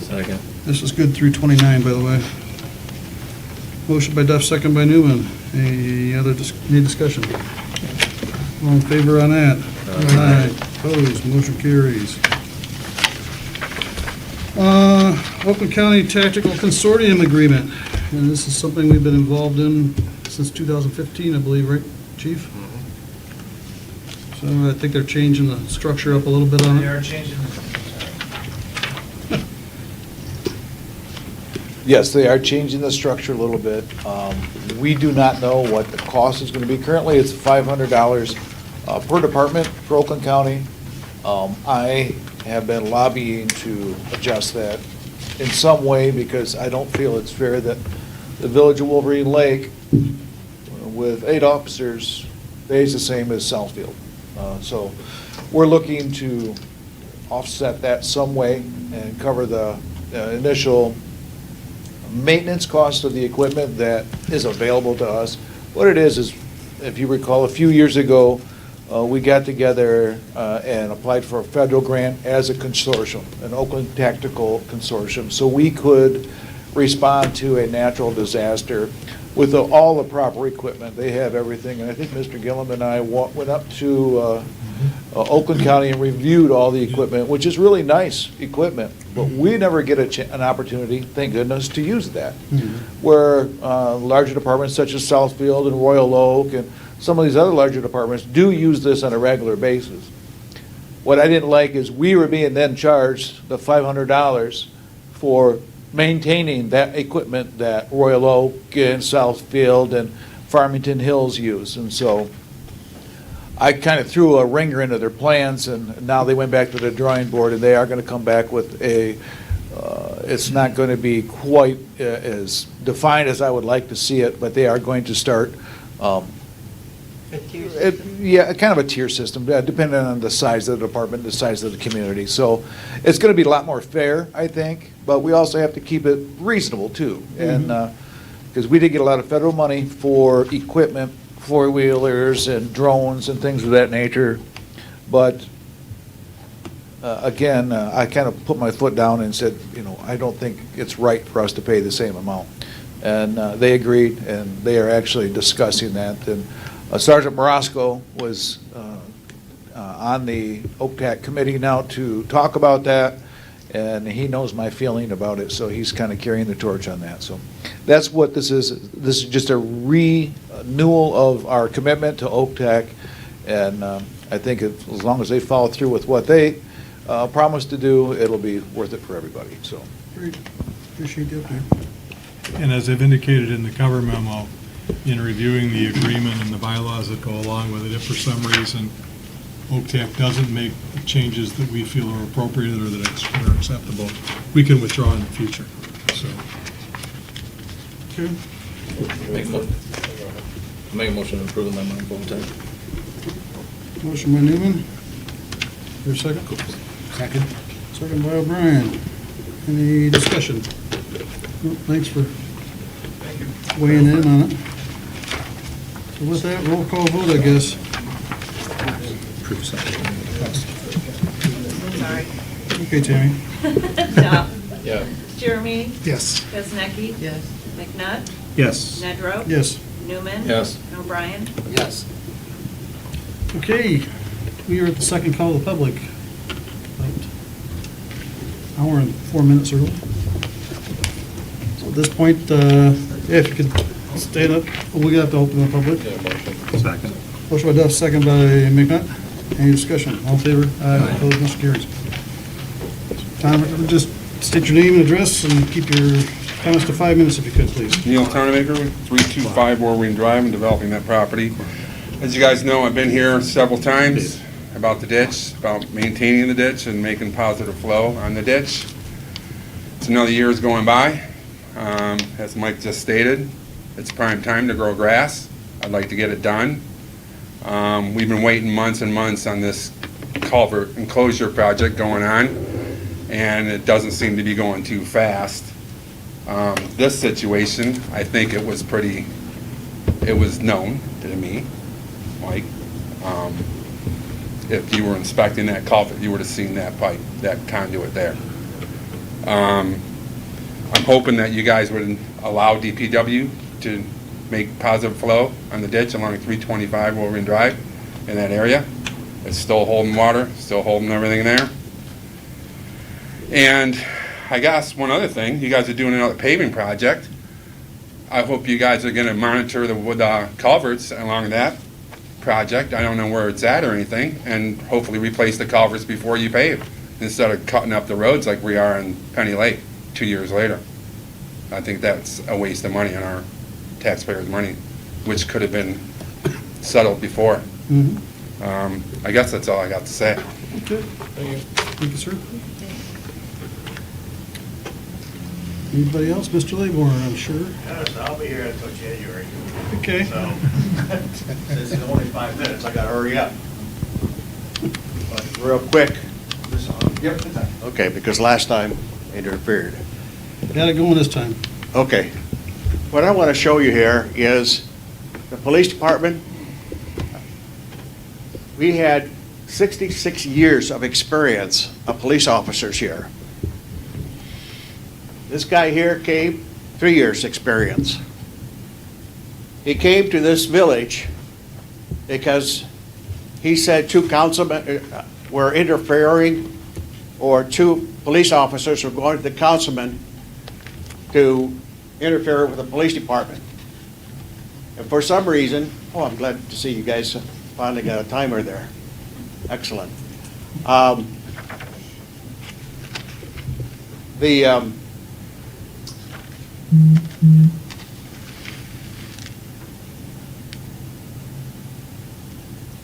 Second. this is good through 29, by the way. Motion by Duff, second by Newman. Any discussion? All in favor on that? Aye. Opposed, motion carries. Oakland County Tactical Consortium Agreement, and this is something we've been involved in since 2015, I believe, right, Chief? So I think they're changing the structure up a little bit on They it. are changing. Yes, they are changing the structure a little bit. We do not know what the cost is going to be. Currently, it's $500 per department for Oakland County. I have been lobbying to adjust that in some way because I don't feel it's fair that the Village of Wolverine Lake, with 8 officers, pays the same as Southfield. So we're looking to offset that some way and cover the initial maintenance cost of the equipment that is available to us. What it is, if you recall, a few years ago, we got together and applied for a federal grant as a consortium, an Oakland Tactical Consortium, so we could respond to a natural disaster with all the proper equipment. They have everything, and I think Mr. Gillum and I went up to Oakland County and reviewed all the equipment, which is really nice equipment, but we never get an opportunity, thank goodness, to use that. Where larger departments such as Southfield and Royal Oak and some of these other larger departments do use this on a regular basis. What I didn't like is we were being then charged the $500 for maintaining that equipment that Royal Oak and Southfield and Farmington Hills use. And so I kind of threw a ringer into their plans, and now they went back to the drawing board, and they are going to come back with it's not going to be quite as defined as I would like to see it, but they are going to start, yeah, kind of a tier system, depending on the size of the department, the size of the community. So it's going to be a lot more fair, I think, but we also have to keep it reasonable, too. And, because we did get a lot of federal money for equipment, four-wheelers and drones and things of that nature. But again, I kind of put my foot down and said, I don't think it's right for us to pay the same amount. And they agreed, and they are actually discussing that. And Sergeant Morosco was on the OPTAC committee now to talk about that, and he knows my feeling about it, so he's kind of carrying the torch on that. So that's what this is. This is just a renewal of our commitment to OPTAC, and I think as long as they follow through with what they promised to do, it'll be worth it for everybody. So Great. Appreciate the update. And as I've indicated in the cover memo, in reviewing the agreement and the bylaws that go along with it, if for some reason OPTAC doesn't make the changes that we feel are appropriate or that are acceptable, we can withdraw in the future. So, Okay. Make a motion to approve the memo of OPTAC. Motion by Newman. Your second? Second. Second by O'Brien. Any discussion? Well, thanks for weighing in on it. So with that, roll call vote, I guess. Sorry. Okay, Tammy. Duff. Yeah. Jeremy. Yes. Beznicki. Yes. McNutt. Yes. Nedrow. Yes. Newman. Yes. and O'Brien. Yes. Okay, we are at the second call of the public. About hour and 4 minutes early. So at this point, if you could stand up, we have to open the public. Yeah, motion. Second. Motion by Duff, second by McNutt. Any discussion? All in favor? Aye. Opposed? Motion carries. Tom, just state your name and address and keep your comments to 5 minutes if you could, please. Neil Tonemaker, 325 Warwind Drive, and developing that property. As you guys know, I've been here several times about the ditch, about maintaining the ditch and making positive flow on the ditch. It's another year is going by. As Mike just stated, it's prime time to grow grass. I'd like to get it done. We've been waiting months and months on this culvert enclosure project going on, and it doesn't seem to be going too fast. This situation, I think it was known to me, Mike. If you were inspecting that culvert, you would have seen that pipe, that conduit there. I'm hoping that you guys would allow DPW to make positive flow on the ditch along 325 Warwind Drive in that area. It's still holding water, still holding everything there. And I guess one other thing, you guys are doing another paving project. I hope you guys are gonna monitor the wood culverts along that project. I don't know where it's at or anything, and hopefully replace the culverts before you pave, instead of cutting up the roads like we are in Penny Lake 2 years later. I think that's a waste of money on our taxpayers' money, which could have been settled before. I guess that's all I got to say. Okay. Thank you, sir. Anybody else? Mr. Laybourne, I'm sure. Yes, I'll be here until January. Okay. So, since it's only 5 minutes, I gotta hurry up. But real quick. This on? Yep. Okay, because last time interfered. Got it going this time. Okay. What I want to show you here is the police department. We had 66 years of experience of police officers here. This guy here came, 3 years experience. He came to this village because he said 2 councilmen were interfering, or 2 police officers were going to the councilman to interfere with the police department. And for some reason, I'm glad to see you guys finally got a timer there. Excellent. Um, The,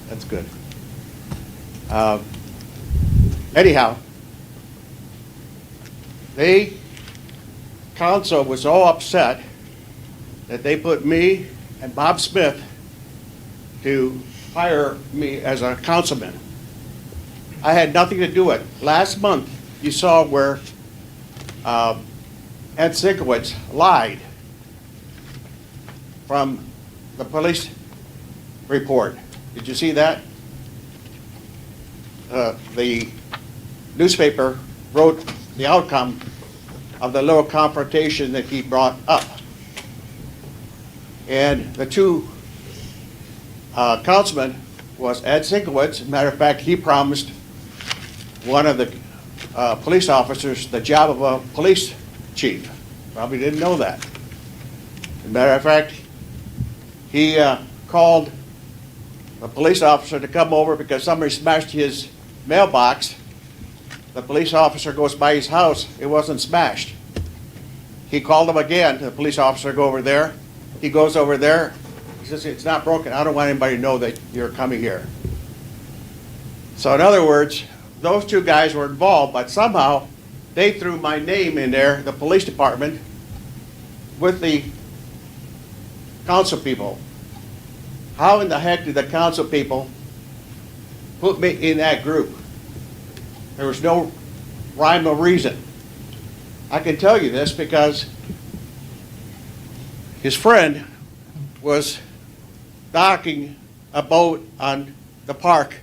that's good. Anyhow, the council was all upset that they put me and Bob Smith to hire me as a councilman. I had nothing to do with it. Last month, you saw where Ed Sinkowitz lied from the police report. Did you see that? The newspaper wrote the outcome of the little confrontation that he brought up. And the two councilmen was Ed Sinkowitz. As a matter of fact, he promised one of the police officers the job of a police chief. Probably didn't know that. As a matter of fact, he called a police officer to come over because somebody smashed his mailbox. The police officer goes by his house. It wasn't smashed. He called him again. The police officer go over there. He goes over there. He says, it's not broken. I don't want anybody to know that you're coming here. So in other words, those two guys were involved, but somehow they threw my name in there, the police department, with the council people. How in the heck did the council people put me in that group? There was no rhyme or reason. I can tell you this because his friend was docking a boat on the park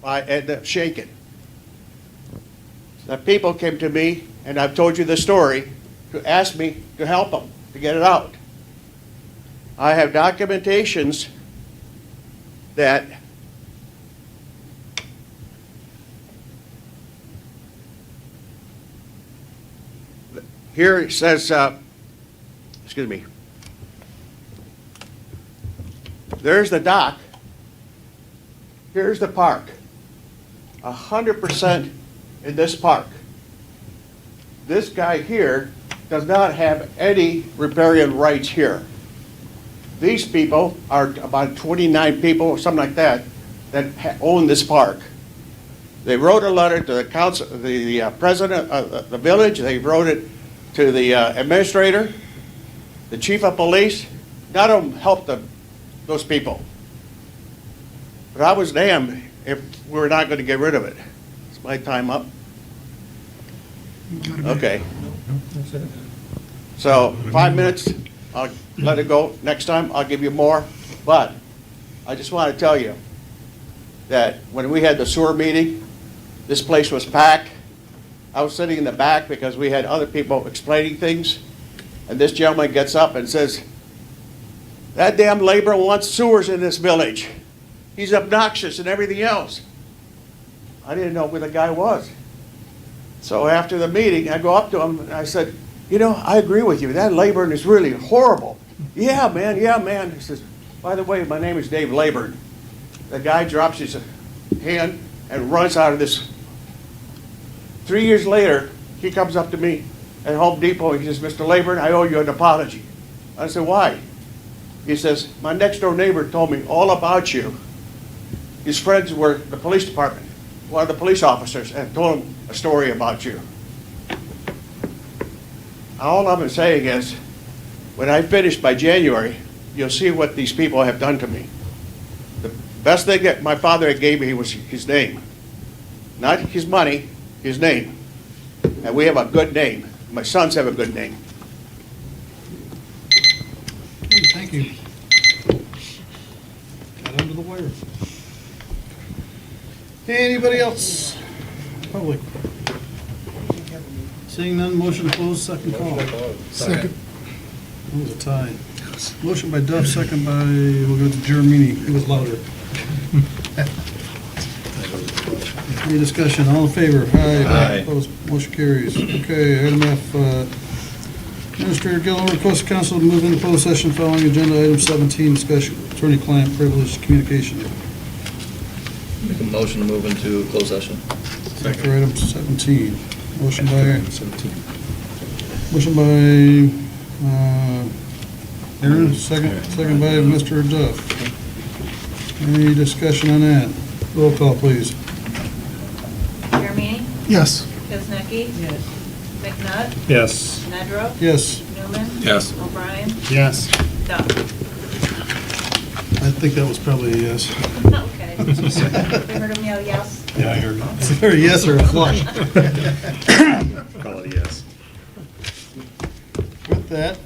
by Edna Shakin. The people came to me, and I've told you the story, to ask me to help them, to get it out. I have documentations that here it says, excuse me, there's the dock, here's the park, 100% in this park. This guy here does not have any riparian rights here. These people are about 29 people or something like that own this park. They wrote a letter to the council, the president of the village. They wrote it to the administrator, the chief of police. None of them helped those people. But I was damned if we're not going to get rid of it. Is my time up? Okay. So 5 minutes, I'll let it go. Next time, I'll give you more. But I just want to tell you that when we had the sewer meeting, this place was packed. I was sitting in the back because we had other people explaining things. And this gentleman gets up and says, that damn laborer wants sewers in this village. He's obnoxious and everything else. I didn't know who the guy was. So after the meeting, I go up to him and I said, you know, I agree with you. That Leyburn is really horrible. Yeah, man, yeah, man. He says, by the way, my name is Dave Leyburn. The guy drops his hand and runs out of this. 3 years later, he comes up to me at Home Depot and he says, Mr. Leyburn, I owe you an apology. I said, why? He says, my next door neighbor told me all about you. His friends were the police department, one of the police officers, and told him a story about you. All I'm saying is, when I finish by January, you'll see what these people have done to me. The best thing that my father gave me was his name. Not his money, his name. And we have a good name. My sons have a good name. Okay, thank you. Got under the wire. Anybody else? Public? Seeing none, motion to close, second call. Second. That was a tie. Motion by Duff, second by, we'll go to Jeremini. It was louder. Any discussion? All in favor? Aye. Opposed? Motion carries. Okay, item F, Administrator Gilmore requests the council to move into closed session following agenda item 17, discussion attorney-client privilege communication. Make a Motion to move into closed session. For item 17. Motion by, 17. motion by Aaron, second by Mr. Duff. Any discussion on that? Roll call, please. Jeremy? Yes. Chesnecki? Yes. McNutt? Yes. Nedrow? Yes, Newman? Yes. O'Brien? Yes. Duff? I think that was probably a yes. Okay. You heard him yell yes? Yeah, I heard it. Is there a yes or a flush? Call it a yes. With that,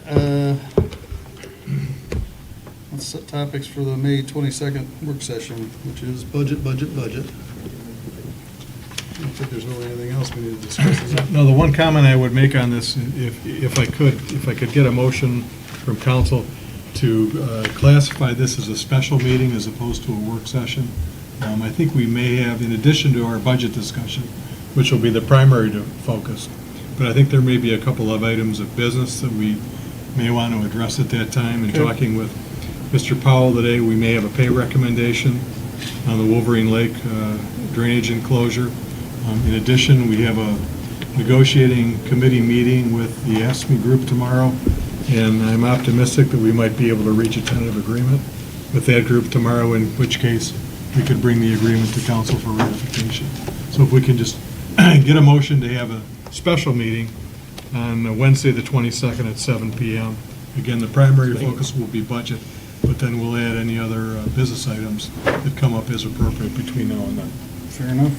let's set topics for the May 22nd work session, which is budget, budget, budget. I don't think there's really anything else we need to discuss. is there? No, the one comment I would make on this, if I could get a motion from council to classify this as a special meeting as opposed to a work session. I think we may have, in addition to our budget discussion, which will be the primary focus, but I think there may be a couple of items of business that we may want to address at that time. In Okay. talking with Mr. Powell today, we may have a pay recommendation on the Wolverine Lake drainage enclosure. In addition, we have a negotiating committee meeting with the ASME group tomorrow, and I'm optimistic that we might be able to reach a tentative agreement with that group tomorrow, in which case we could bring the agreement to council for ratification. So if we can just get a motion to have a special meeting on Wednesday, the 22nd at 7 PM. Again, the primary focus will be budget, but then we'll add any other business items that come up as appropriate between now and then. Fair enough.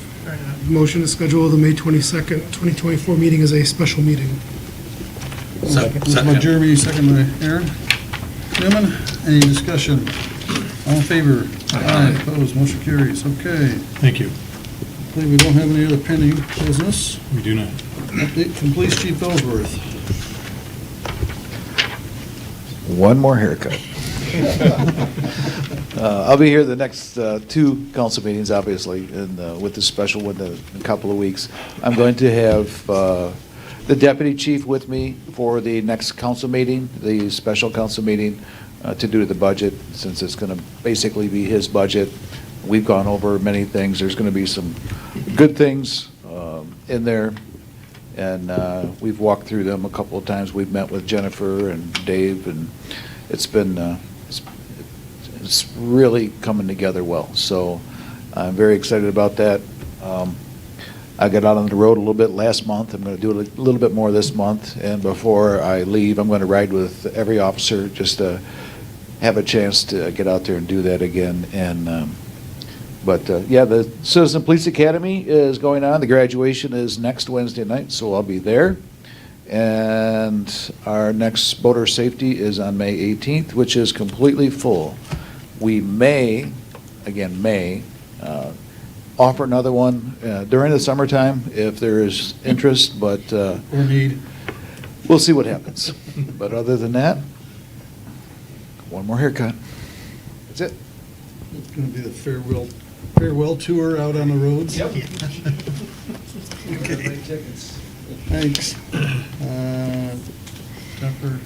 Motion to schedule the May 22nd, 2024 meeting as a special meeting. Moved by Jeremy, second by Aaron. Newman, any discussion? All in favor? Aye. Opposed, motion carries. Okay. Thank you. I believe we don't have any other pending business. We do not. Update from Police Chief Ellsworth. One more haircut. I'll be here the next two council meetings, obviously, and with the special one in a couple of weeks. I'm going to have the deputy chief with me for the next council meeting, the special council meeting, to do the budget, since it's going to basically be his budget. We've gone over many things. There's going to be some good things in there, and we've walked through them a couple of times. We've met with Jennifer and Dave, and it's been it's really coming together well. So I'm very excited about that. I got out on the road a little bit last month. I'm going to do a little bit more this month, and before I leave, I'm going to ride with every officer just to have a chance to get out there and do that again. And yeah, the Citizen Police Academy is going on. The graduation is next Wednesday night, so I'll be there. And our next boater safety is on May 18th, which is completely full. We may, again, offer another one during the summertime if there is interest, but Or need. we'll see what happens. But other than that, one more haircut. That's it. It's going to be the farewell tour out on the roads. Yep. Okay. Thanks. Time for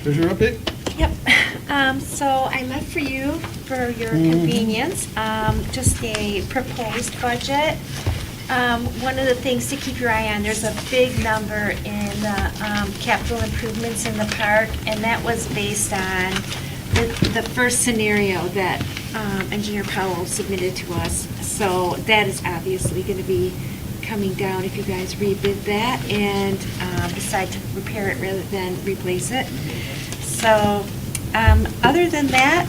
treasurer update? Yep. So I left for you, for your convenience, just a proposed budget. One of the things to keep your eye on, there's a big number in the capital improvements in the park, and that was based on the first scenario that Engineer Powell submitted to us. So that is obviously going to be coming down if you guys rebid that and decide to repair it rather than replace it. So other than that,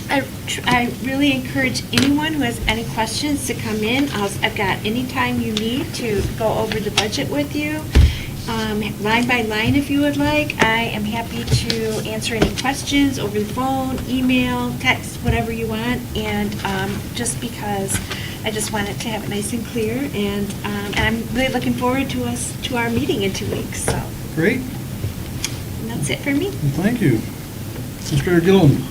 I really encourage anyone who has any questions to come in. I've got any time you need to go over the budget with you, line by line if you would like. I am happy to answer any questions over the phone, email, text, whatever you want. And just because I just wanted to have it nice and clear, and I'm really looking forward to our meeting in 2 weeks. So Great. and that's it for me. Well, thank you. Mr. Gillum.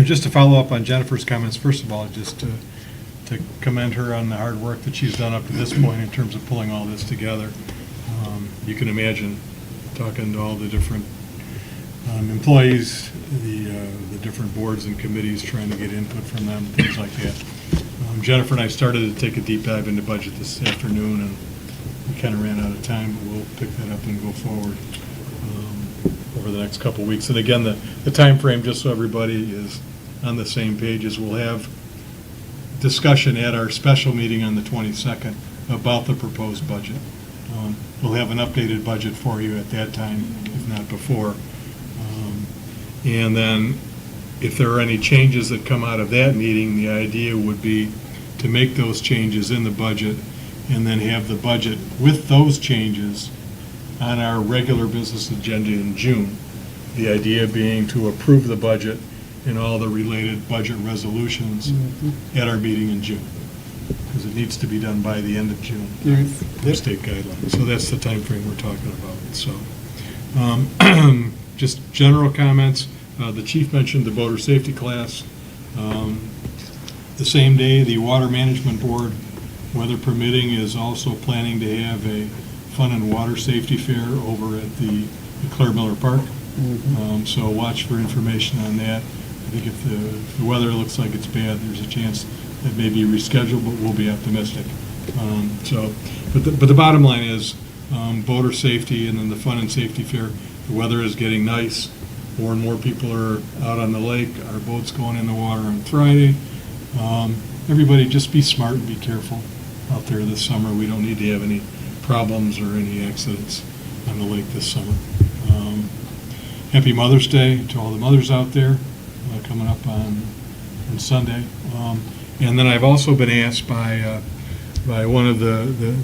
Just to follow up on Jennifer's comments, first of all, just to commend her on the hard work that she's done up to this point in terms of pulling all this together. You can imagine talking to all the different employees, the different boards and committees, trying to get input from them, things like that. Jennifer and I started to take a deep dive into budget this afternoon, and we kind of ran out of time, but we'll pick that up and go forward over the next couple of weeks. And again, the time frame, just so everybody is on the same page, is we'll have discussion at our special meeting on the 22nd about the proposed budget. We'll have an updated budget for you at that time, if not before. And then if there are any changes that come out of that meeting, the idea would be to make those changes in the budget and then have the budget with those changes on our regular business agenda in June. The idea being to approve the budget and all the related budget resolutions at our meeting in June, because it needs to be done by the end of June for state guidelines. So that's the time frame we're talking about. So just general comments. The chief mentioned the voter safety class. The same day, the Water Management Board, weather permitting, is also planning to have a fun and water safety fair over at the Claire Miller Park. So watch for information on that. I think if the weather looks like it's bad, there's a chance that may be rescheduled, but we'll be optimistic. But the bottom line is voter safety and then the fun and safety fair. The weather is getting nice. More and more people are out on the lake. Our boat's going in the water on Friday. Everybody just be smart and be careful out there this summer. We don't need to have any problems or any accidents on the lake this summer. Happy Mother's Day to all the mothers out there coming up on Sunday. And then I've also been asked by one of the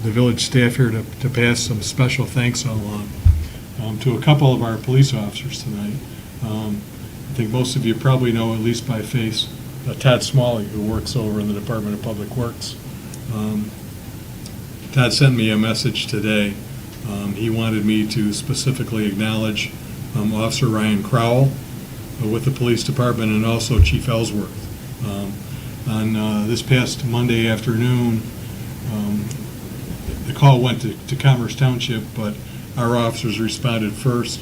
village staff here to pass some special thanks along to a couple of our police officers tonight. I think most of you probably know, at least by face, Todd Smalley, who works over in the Department of Public Works. Todd sent me a message today. He wanted me to specifically acknowledge Officer Ryan Crowell with the police department, and also Chief Ellsworth. On this past Monday afternoon, the call went to Commerce Township, but our officers responded first.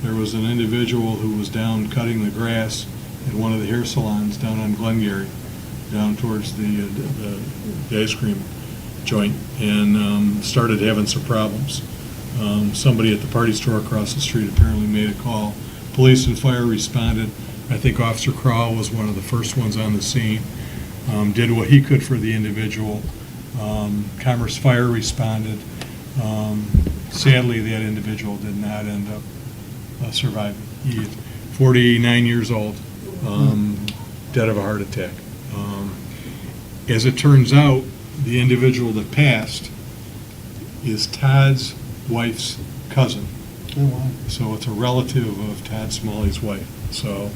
There was an individual who was down cutting the grass at one of the hair salons down on Glengarry, down towards the ice cream joint, and started having some problems. Somebody at the party store across the street apparently made a call. Police and fire responded. I think Officer Crowell was one of the first ones on the scene, did what he could for the individual. Commerce Fire responded. Sadly, that individual did not end up surviving. He is 49 years old, dead of a heart attack. As it turns out, the individual that passed is Todd's wife's cousin. Oh, wow. So it's a relative of Todd Smalley's wife. So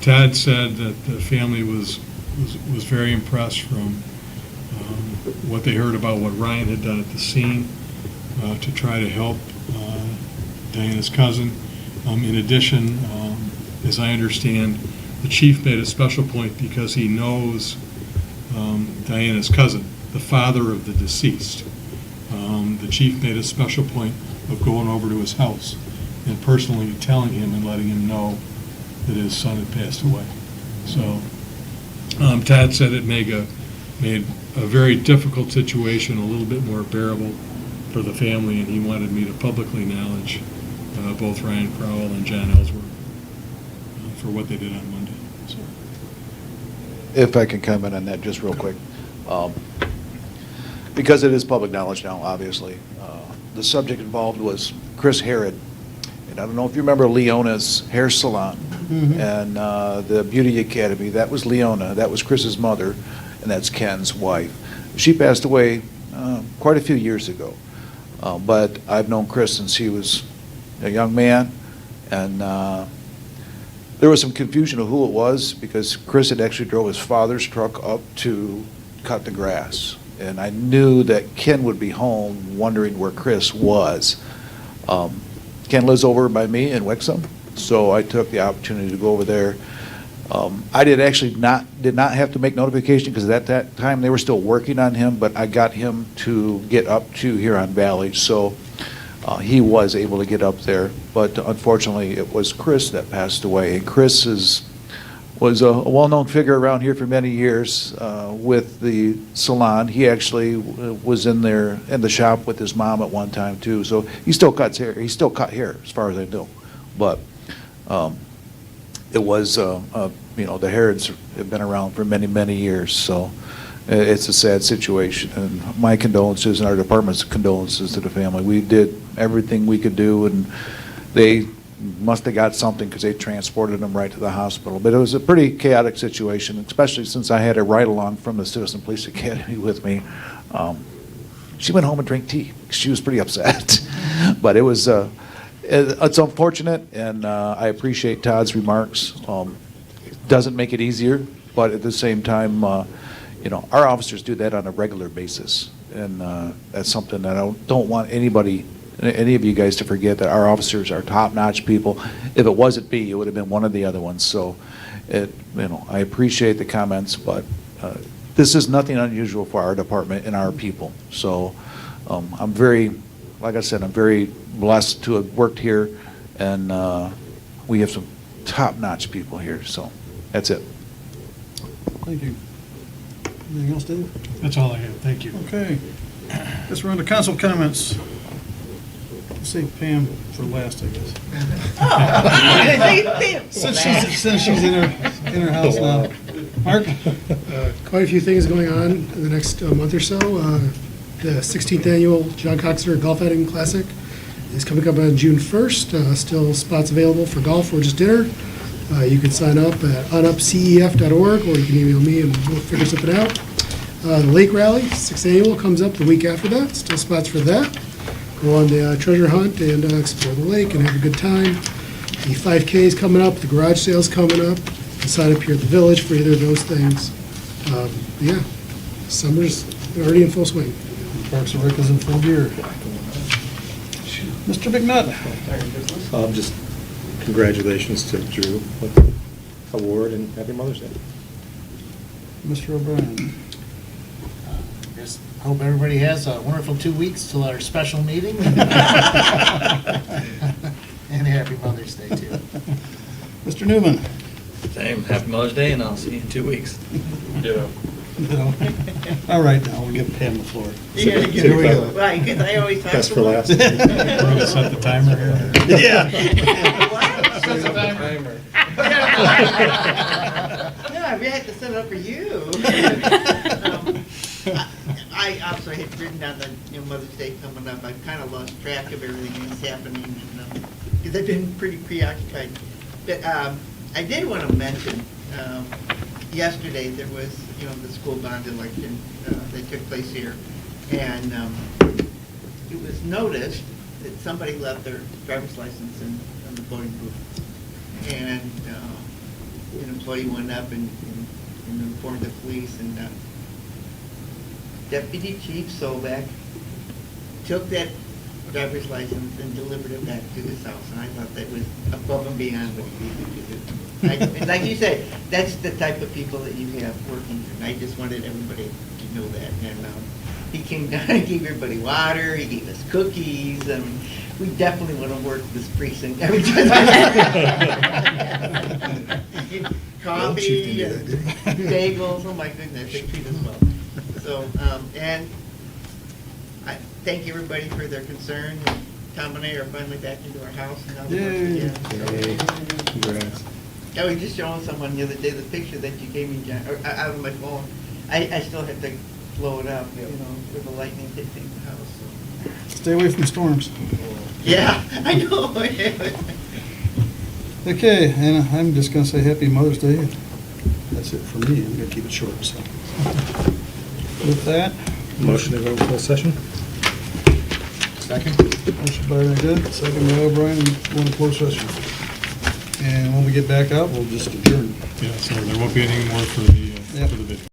Todd said that the family was very impressed from what they heard about what Ryan had done at the scene to try to help Diana's cousin. In addition, as I understand, the chief made a special point because he knows Diana's cousin, the father of the deceased. The chief made a special point of going over to his house and personally telling him and letting him know that his son had passed away. So Todd said it made a very difficult situation a little bit more bearable for the family, and he wanted me to publicly acknowledge both Ryan Crowell and John Ellsworth for what they did on Monday. So. If I can comment on that just real quick. Because it is public knowledge now, obviously. The subject involved was Chris Herod. And I don't know if you remember Leona's hair salon and the Beauty Academy. That was Leona. That was Chris's mother, and that's Ken's wife. She passed away quite a few years ago. But I've known Chris since he was a young man, and there was some confusion of who it was because Chris had actually drove his father's truck up to cut the grass. And I knew that Ken would be home wondering where Chris was. Ken lives over by me in Wixom, so I took the opportunity to go over there. I did not have to make notification because at that time they were still working on him, but I got him to get up to Huron Valley. So he was able to get up there, but unfortunately, it was Chris that passed away. And Chris was a well-known figure around here for many years with the salon. He actually was in the shop with his mom at one time too. So he still cuts hair. He still cut hair, as far as I know. But it was, the Harrods have been around for many, many years. So it's a sad situation. And my condolences and our department's condolences to the family. We did everything we could do, and they must have got something because they transported him right to the hospital. But it was a pretty chaotic situation, especially since I had a ride-along from the Citizen Police Academy with me. She went home and drank tea. She was pretty upset. But it was, it's unfortunate, and I appreciate Todd's remarks. It doesn't make it easier, but at the same time, our officers do that on a regular basis. And that's something that I don't want any of you guys to forget, that our officers are top-notch people. If it wasn't me, it would have been one of the other ones. So, I appreciate the comments, but this is nothing unusual for our department and our people. So, I'm very blessed to have worked here, and we have some top-notch people here. So, that's it. Thank you. Anything else, Dave? That's all I have. Thank you. Okay. Guess we're on to council comments. Save Pam for last, I guess. Since she's in her house now. Mark? Quite a few things going on in the next month or so. The 16th annual John Coxeter Golf Outing Classic is coming up on June 1st. Still spots available for golf or just dinner. You can sign up at unupcef.org, or you can email me and we'll figure something out. The Lake Rally, 6th annual, comes up the week after that. Still spots for that. Go on the treasure hunt and explore the lake and have a good time. The 5K is coming up, the garage sale's coming up. You can sign up here at the village for either of those things. Summer's already in full swing. Parks and Rec is in full gear. Mr. McNutt? Just congratulations to Drew with the award, and happy Mother's Day. Mr. O'Brien? Just hope everybody has a wonderful 2 weeks till our special meeting. And happy Mother's Day, too. Mr. Newman? Same, happy Mother's Day, and I'll see you in 2 weeks. No. All right, now we'll give Pam the floor. You gotta give Here we it- go. Right, because I always talk Best so for much. last. We're gonna set the timer here. Yeah. Set the timer. No, we had to set it up for you. I also had written down that Mother's Day coming up. I've kind of lost track of everything that's happening, because I've been pretty preoccupied. But I did want to mention, yesterday there was, the school bond election that took place here, and it was noticed that somebody left their driver's license in the voting booth, and an employee went up and informed the police, and Deputy Chief Solak took that driver's license and delivered it back to his house, and I thought that was above and beyond what he needed to do. And like you said, that's the type of people that you have working here, and I just wanted everybody to know that. And he came down and gave everybody water, he gave us cookies, and we definitely want to work this precinct every time. Coffee and bagels, oh my goodness, they treat us well. So, and I thank everybody for their concern. Tom and I are finally back into our house and now we work Yay. Hey, congrats. I was just showing someone the other day the picture that you gave me, John, out of my phone. I still have to blow it up, with the lightning hitting the house. So. Stay away from storms. Yeah, I know. Okay, and I'm just gonna say Happy Mother's Day. That's it for me. I'm gonna keep it short, so. With that, Motion to go into closed session? Second? motion by Good, second by O'Brien, and go into closed session. And when we get back out, we'll just adjourn. Yeah, so there won't be any more for the Yep. video.